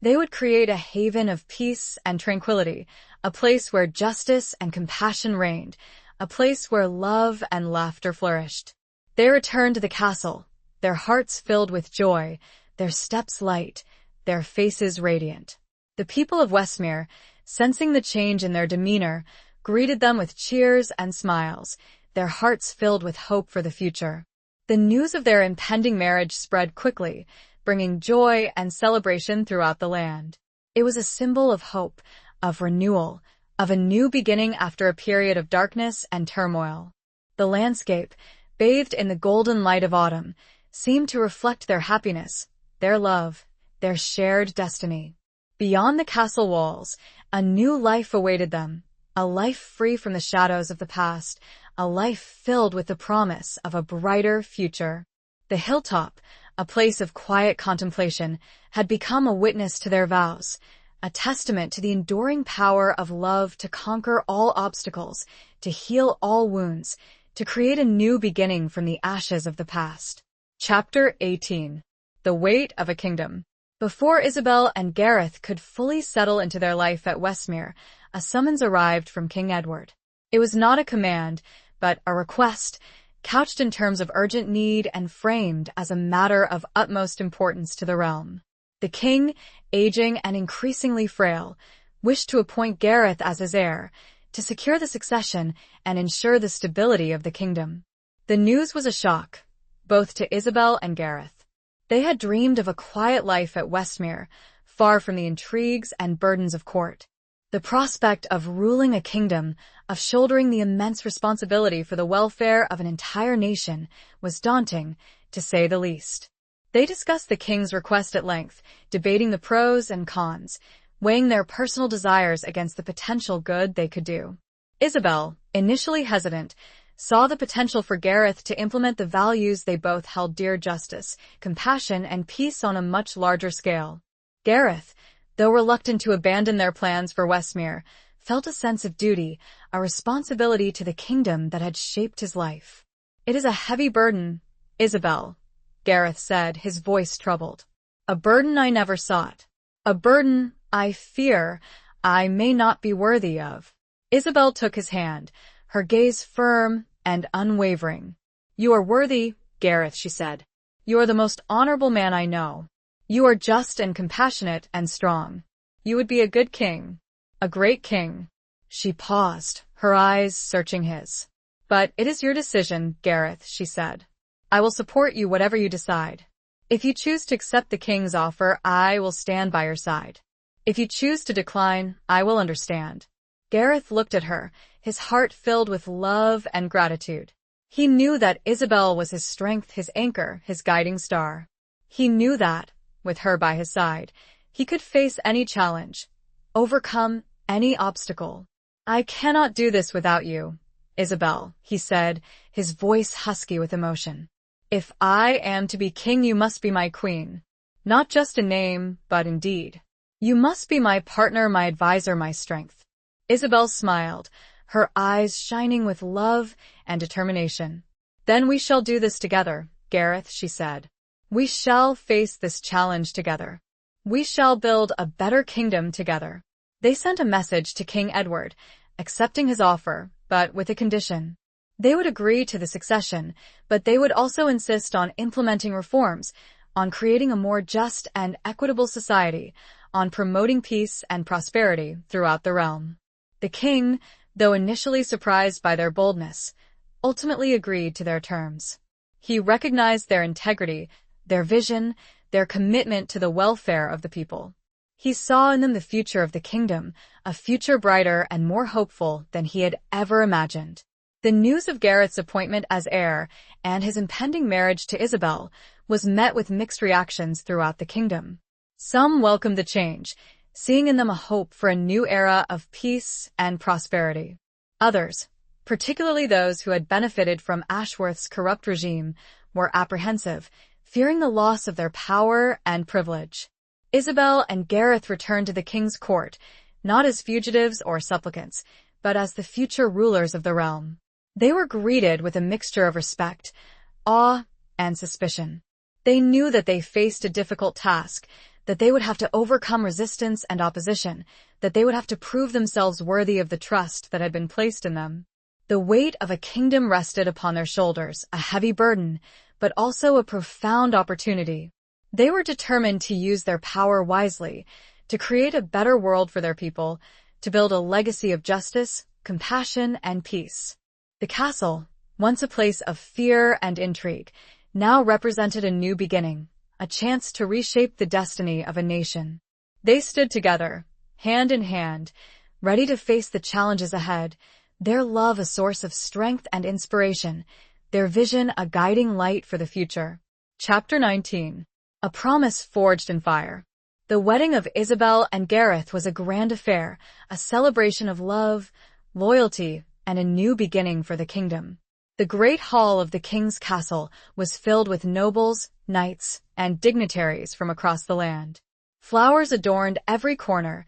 Speaker 1: They would create a haven of peace and tranquility, a place where justice and compassion reigned, a place where love and laughter flourished. They returned to the castle, their hearts filled with joy, their steps light, their faces radiant. The people of Westmere, sensing the change in their demeanor, greeted them with cheers and smiles, their hearts filled with hope for the future. The news of their impending marriage spread quickly, bringing joy and celebration throughout the land. It was a symbol of hope, of renewal, of a new beginning after a period of darkness and turmoil. The landscape, bathed in the golden light of autumn, seemed to reflect their happiness, their love, their shared destiny. Beyond the castle walls, a new life awaited them, a life free from the shadows of the past, a life filled with the promise of a brighter future. The hilltop, a place of quiet contemplation, had become a witness to their vows, a testament to the enduring power of love to conquer all obstacles, to heal all wounds, to create a new beginning from the ashes of the past. Chapter 18. The Weight of a Kingdom. Before Isabel and Gareth could fully settle into their life at Westmere, a summons arrived from King Edward. It was not a command, but a request, couched in terms of urgent need and framed as a matter of utmost importance to the realm. The king, aging and increasingly frail, wished to appoint Gareth as his heir, to secure the succession and ensure the stability of the kingdom. The news was a shock, both to Isabel and Gareth. They had dreamed of a quiet life at Westmere, far from the intrigues and burdens of court. The prospect of ruling a kingdom, of shouldering the immense responsibility for the welfare of an entire nation, was daunting, to say the least. They discussed the king's request at length, debating the pros and cons, weighing their personal desires against the potential good they could do. Isabel, initially hesitant, saw the potential for Gareth to implement the values they both held dear: justice, compassion, and peace on a much larger scale. Gareth, though reluctant to abandon their plans for Westmere, felt a sense of duty, a responsibility to the kingdom that had shaped his life. "It is a heavy burden, Isabel," Gareth said, his voice troubled. "A burden I never sought. A burden I fear I may not be worthy of." Isabel took his hand, her gaze firm and unwavering. "You are worthy, Gareth," she said. "You are the most honorable man I know. You are just and compassionate and strong. You would be a good king, a great king." She paused, her eyes searching his. "But it is your decision, Gareth," she said. "I will support you whatever you decide. If you choose to accept the king's offer, I will stand by your side. If you choose to decline, I will understand." Gareth looked at her, his heart filled with love and gratitude. He knew that Isabel was his strength, his anchor, his guiding star. He knew that, with her by his side, he could face any challenge, overcome any obstacle. "I cannot do this without you, Isabel," he said, his voice husky with emotion. "If I am to be king, you must be my queen. Not just in name, but in deed. You must be my partner, my advisor, my strength." Isabel smiled, her eyes shining with love and determination. "Then we shall do this together, Gareth," she said. "We shall face this challenge together. We shall build a better kingdom together." They sent a message to King Edward, accepting his offer, but with a condition. They would agree to the succession, but they would also insist on implementing reforms, on creating a more just and equitable society, on promoting peace and prosperity throughout the realm. The king, though initially surprised by their boldness, ultimately agreed to their terms. He recognized their integrity, their vision, their commitment to the welfare of the people. He saw in them the future of the kingdom, a future brighter and more hopeful than he had ever imagined. The news of Gareth's appointment as heir and his impending marriage to Isabel was met with mixed reactions throughout the kingdom. Some welcomed the change, seeing in them a hope for a new era of peace and prosperity. Others, particularly those who had benefited from Ashworth's corrupt regime, were apprehensive, fearing the loss of their power and privilege. Isabel and Gareth returned to the king's court, not as fugitives or supplicants, but as the future rulers of the realm. They were greeted with a mixture of respect, awe, and suspicion. They knew that they faced a difficult task, that they would have to overcome resistance and opposition, that they would have to prove themselves worthy of the trust that had been placed in them. The weight of a kingdom rested upon their shoulders, a heavy burden, but also a profound opportunity. They were determined to use their power wisely, to create a better world for their people, to build a legacy of justice, compassion, and peace. The castle, once a place of fear and intrigue, now represented a new beginning, a chance to reshape the destiny of a nation. They stood together, hand in hand, ready to face the challenges ahead, their love a source of strength and inspiration, their vision a guiding light for the future. Chapter 19. A Promise Forged in Fire. The wedding of Isabel and Gareth was a grand affair, a celebration of love, loyalty, and a new beginning for the kingdom. The great hall of the king's castle was filled with nobles, knights, and dignitaries from across the land. Flowers adorned every corner,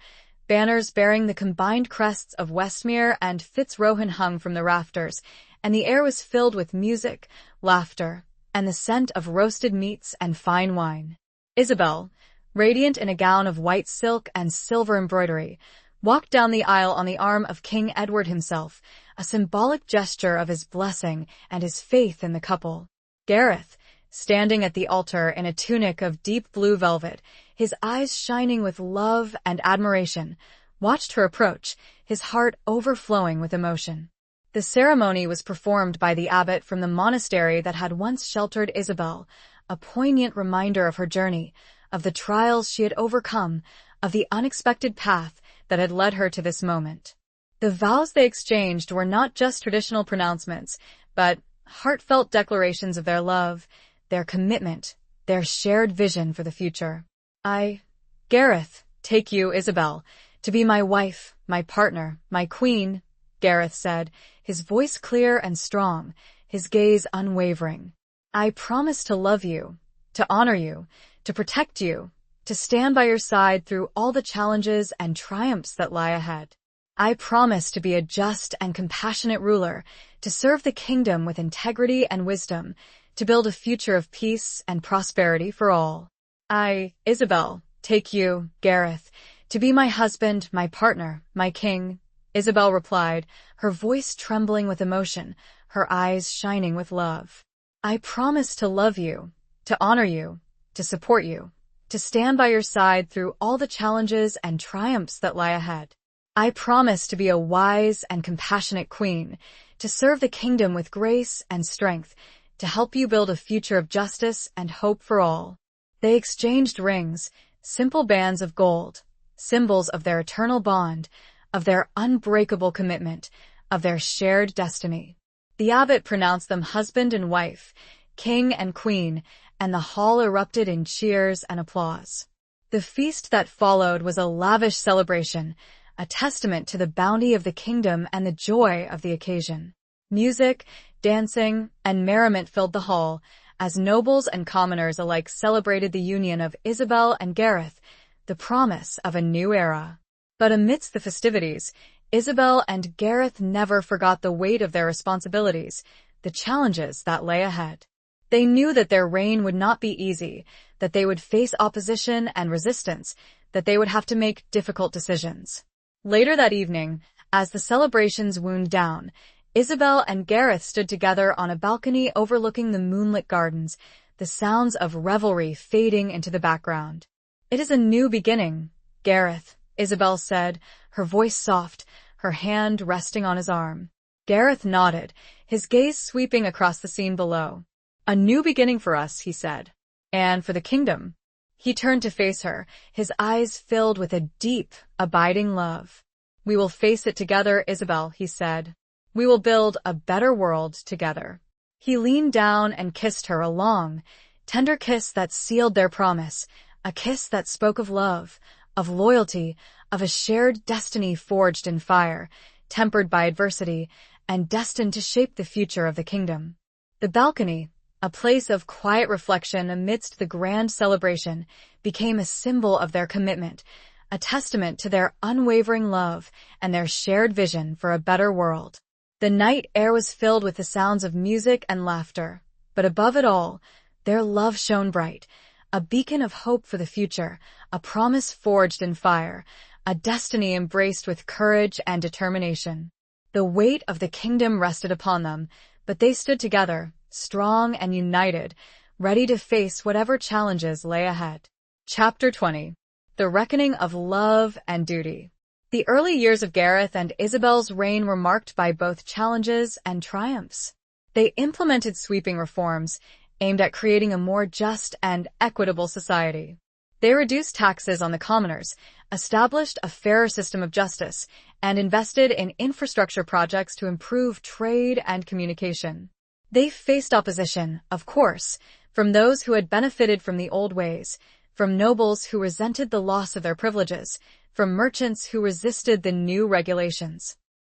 Speaker 1: banners bearing the combined crests of Westmere and Fitzrohan hung from the rafters, and the air was filled with music, laughter, and the scent of roasted meats and fine wine. Isabel, radiant in a gown of white silk and silver embroidery, walked down the aisle on the arm of King Edward himself, a symbolic gesture of his blessing and his faith in the couple. Gareth, standing at the altar in a tunic of deep blue velvet, his eyes shining with love and admiration, watched her approach, his heart overflowing with emotion. The ceremony was performed by the abbot from the monastery that had once sheltered Isabel, a poignant reminder of her journey, of the trials she had overcome, of the unexpected path that had led her to this moment. The vows they exchanged were not just traditional pronouncements, but heartfelt declarations of their love, their commitment, their shared vision for the future. I, Gareth, take you, Isabel, to be my wife, my partner, my queen, Gareth said, his voice clear and strong, his gaze unwavering. I promise to love you, to honor you, to protect you, to stand by your side through all the challenges and triumphs that lie ahead. I promise to be a just and compassionate ruler, to serve the kingdom with integrity and wisdom, to build a future of peace and prosperity for all. I, Isabel, take you, Gareth, to be my husband, my partner, my king, Isabel replied, her voice trembling with emotion, her eyes shining with love. I promise to love you, to honor you, to support you, to stand by your side through all the challenges and triumphs that lie ahead. I promise to be a wise and compassionate queen, to serve the kingdom with grace and strength, to help you build a future of justice and hope for all. They exchanged rings, simple bands of gold, symbols of their eternal bond, of their unbreakable commitment, of their shared destiny. The abbot pronounced them husband and wife, king and queen, and the hall erupted in cheers and applause. The feast that followed was a lavish celebration, a testament to the bounty of the kingdom and the joy of the occasion. Music, dancing, and merriment filled the hall, as nobles and commoners alike celebrated the union of Isabel and Gareth, the promise of a new era. But amidst the festivities, Isabel and Gareth never forgot the weight of their responsibilities, the challenges that lay ahead. They knew that their reign would not be easy, that they would face opposition and resistance, that they would have to make difficult decisions. Later that evening, as the celebrations wound down, Isabel and Gareth stood together on a balcony overlooking the moonlit gardens, the sounds of revelry fading into the background. It is a new beginning, Gareth, Isabel said, her voice soft, her hand resting on his arm. Gareth nodded, his gaze sweeping across the scene below. A new beginning for us, he said. And for the kingdom. He turned to face her, his eyes filled with a deep, abiding love. We will face it together, Isabel, he said. We will build a better world together. He leaned down and kissed her a long, tender kiss that sealed their promise, a kiss that spoke of love, of loyalty, of a shared destiny forged in fire, tempered by adversity, and destined to shape the future of the kingdom. The balcony, a place of quiet reflection amidst the grand celebration, became a symbol of their commitment, a testament to their unwavering love and their shared vision for a better world. The night air was filled with the sounds of music and laughter, but above it all, their love shone bright, a beacon of hope for the future, a promise forged in fire, a destiny embraced with courage and determination. The weight of the kingdom rested upon them, but they stood together, strong and united, ready to face whatever challenges lay ahead. Chapter 20. The Reckoning of Love and Duty. The early years of Gareth and Isabel's reign were marked by both challenges and triumphs. They implemented sweeping reforms aimed at creating a more just and equitable society. They reduced taxes on the commoners, established a fairer system of justice, and invested in infrastructure projects to improve trade and communication. They faced opposition, of course, from those who had benefited from the old ways, from nobles who resented the loss of their privileges, from merchants who resisted the new regulations.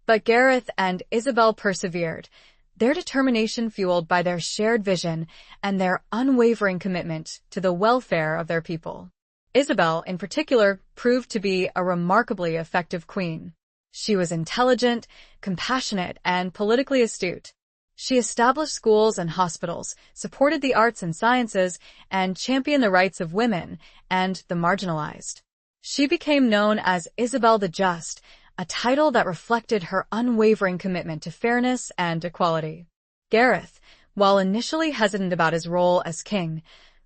Speaker 1: But Gareth and Isabel persevered, their determination fueled by their shared vision and their unwavering commitment to the welfare of their people. Isabel, in particular, proved to be a remarkably effective queen. She was intelligent, compassionate, and politically astute. She established schools and hospitals, supported the arts and sciences, and championed the rights of women and the marginalized. She became known as Isabel the Just, a title that reflected her unwavering commitment to fairness and equality. Gareth, while initially hesitant about his role as king,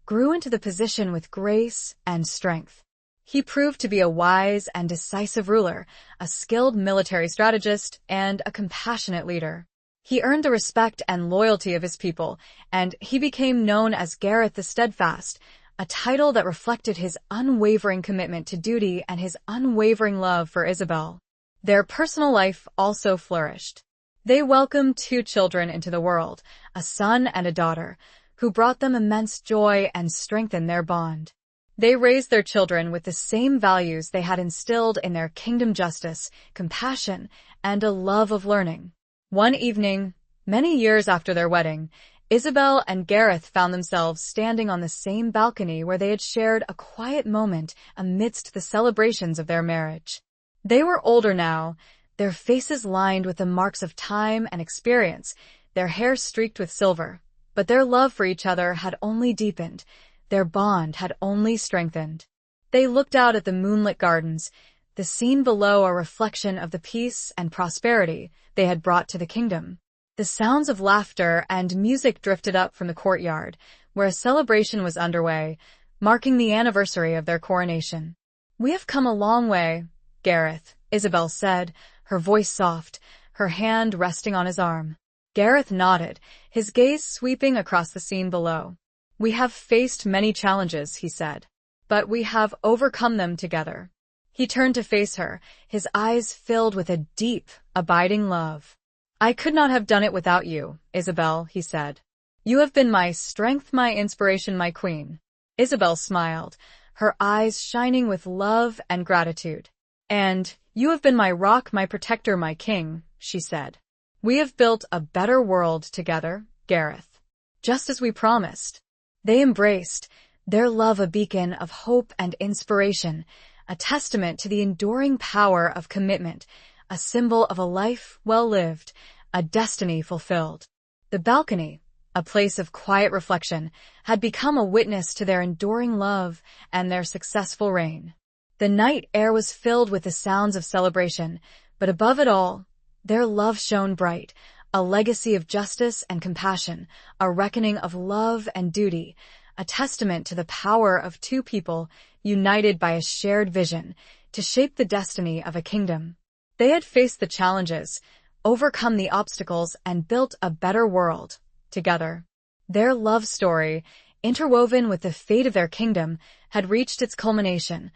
Speaker 1: grew into the position with grace and strength. He proved to be a wise and decisive ruler, a skilled military strategist, and a compassionate leader. He earned the respect and loyalty of his people, and he became known as Gareth the Steadfast, a title that reflected his unwavering commitment to duty and his unwavering love for Isabel. Their personal life also flourished. They welcomed 2 children into the world, a son and a daughter, who brought them immense joy and strengthened their bond. They raised their children with the same values they had instilled in their kingdom: justice, compassion, and a love of learning. One evening, many years after their wedding, Isabel and Gareth found themselves standing on the same balcony where they had shared a quiet moment amidst the celebrations of their marriage. They were older now, their faces lined with the marks of time and experience, their hair streaked with silver, but their love for each other had only deepened. Their bond had only strengthened. They looked out at the moonlit gardens, the scene below a reflection of the peace and prosperity they had brought to the kingdom. The sounds of laughter and music drifted up from the courtyard, where a celebration was underway, marking the anniversary of their coronation. "We have come a long way, Gareth," Isabel said, her voice soft, her hand resting on his arm. Gareth nodded, his gaze sweeping across the scene below. "We have faced many challenges," he said, "but we have overcome them together." He turned to face her, his eyes filled with a deep, abiding love. "I could not have done it without you, Isabel," he said. "You have been my strength, my inspiration, my queen." Isabel smiled, her eyes shining with love and gratitude. "And you have been my rock, my protector, my king," she said. "We have built a better world together, Gareth, just as we promised." They embraced, their love a beacon of hope and inspiration, a testament to the enduring power of commitment, a symbol of a life well lived, a destiny fulfilled. The balcony, a place of quiet reflection, had become a witness to their enduring love and their successful reign. The night air was filled with the sounds of celebration, but above it all, their love shone bright, a legacy of justice and compassion, a reckoning of love and duty, a testament to the power of two people united by a shared vision to shape the destiny of a kingdom. They had faced the challenges, overcome the obstacles, and built a better world together. Their love story, interwoven with the fate of their kingdom, had reached its culmination,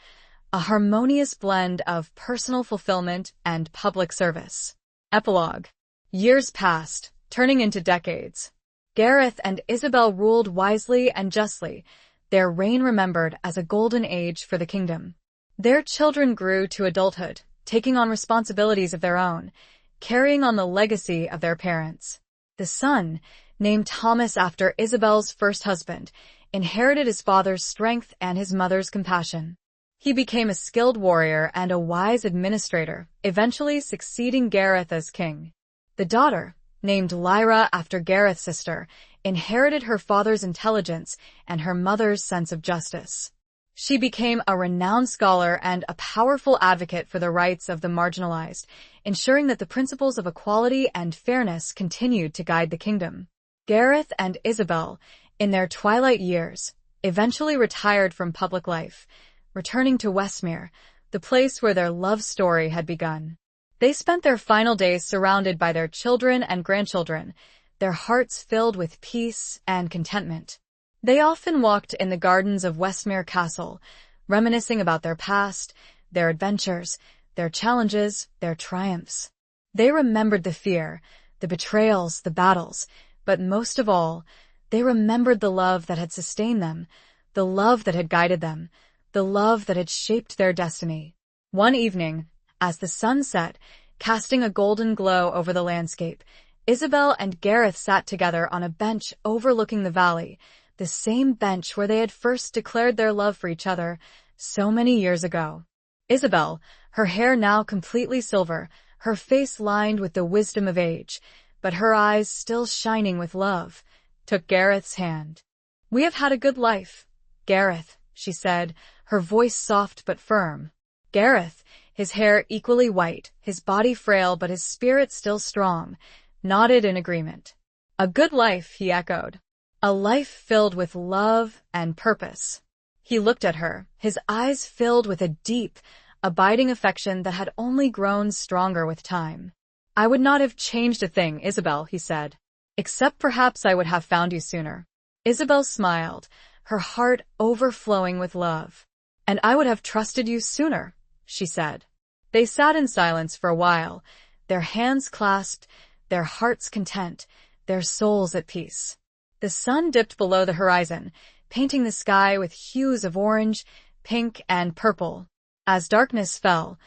Speaker 1: a harmonious blend of personal fulfillment and public service. Epilogue. Years passed, turning into decades. Gareth and Isabel ruled wisely and justly, their reign remembered as a golden age for the kingdom. Their children grew to adulthood, taking on responsibilities of their own, carrying on the legacy of their parents. The son, named Thomas after Isabel's first husband, inherited his father's strength and his mother's compassion. He became a skilled warrior and a wise administrator, eventually succeeding Gareth as king. The daughter, named Lyra after Gareth's sister, inherited her father's intelligence and her mother's sense of justice. She became a renowned scholar and a powerful advocate for the rights of the marginalized, ensuring that the principles of equality and fairness continued to guide the kingdom. Gareth and Isabel, in their twilight years, eventually retired from public life, returning to Westmere, the place where their love story had begun. They spent their final days surrounded by their children and grandchildren, their hearts filled with peace and contentment. They often walked in the gardens of Westmere Castle, reminiscing about their past, their adventures, their challenges, their triumphs. They remembered the fear, the betrayals, the battles, but most of all, they remembered the love that had sustained them, the love that had guided them, the love that had shaped their destiny. One evening, as the sun set, casting a golden glow over the landscape, Isabel and Gareth sat together on a bench overlooking the valley, the same bench where they had first declared their love for each other so many years ago. Isabel, her hair now completely silver, her face lined with the wisdom of age, but her eyes still shining with love, took Gareth's hand. "We have had a good life, Gareth," she said, her voice soft but firm. Gareth, his hair equally white, his body frail but his spirit still strong, nodded in agreement. "A good life," he echoed. "A life filled with love and purpose." He looked at her, his eyes filled with a deep, abiding affection that had only grown stronger with time. "I would not have changed a thing, Isabel," he said. "Except perhaps I would have found you sooner." Isabel smiled, her heart overflowing with love. "And I would have trusted you sooner," she said. They sat in silence for a while, their hands clasped, their hearts content, their souls at peace. The sun dipped below the horizon, painting the sky with hues of orange, pink, and purple. As darkness fell,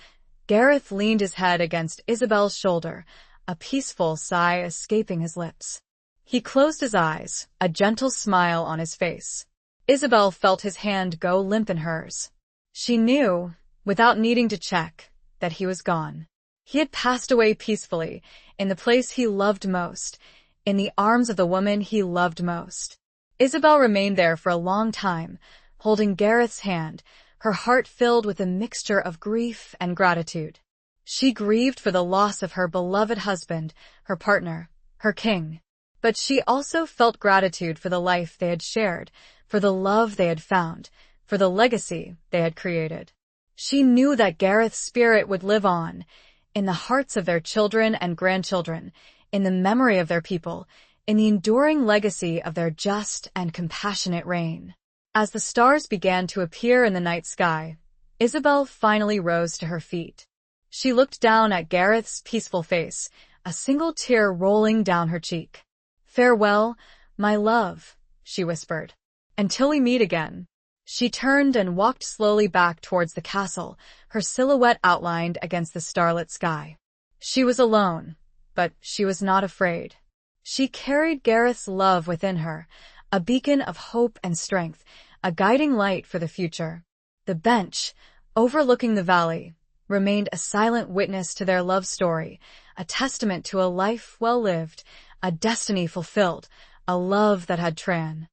Speaker 1: Gareth leaned his head against Isabel's shoulder, a peaceful sigh escaping his lips. He closed his eyes, a gentle smile on his face. Isabel felt his hand go limp in hers. She knew, without needing to check, that he was gone. He had passed away peacefully, in the place he loved most, in the arms of the woman he loved most. Isabel remained there for a long time, holding Gareth's hand, her heart filled with a mixture of grief and gratitude. She grieved for the loss of her beloved husband, her partner, her king. But she also felt gratitude for the life they had shared, for the love they had found, for the legacy they had created. She knew that Gareth's spirit would live on, in the hearts of their children and grandchildren, in the memory of their people, in the enduring legacy of their just and compassionate reign. As the stars began to appear in the night sky, Isabel finally rose to her feet. She looked down at Gareth's peaceful face, a single tear rolling down her cheek. "Farewell, my love," she whispered. "Until we meet again." She turned and walked slowly back towards the castle, her silhouette outlined against the starlit sky. She was alone, but she was not afraid. She carried Gareth's love within her, a beacon of hope and strength, a guiding light for the future. The bench, overlooking the valley, remained a silent witness to their love story, a testament to a life well lived, a destiny fulfilled, a love that had tran.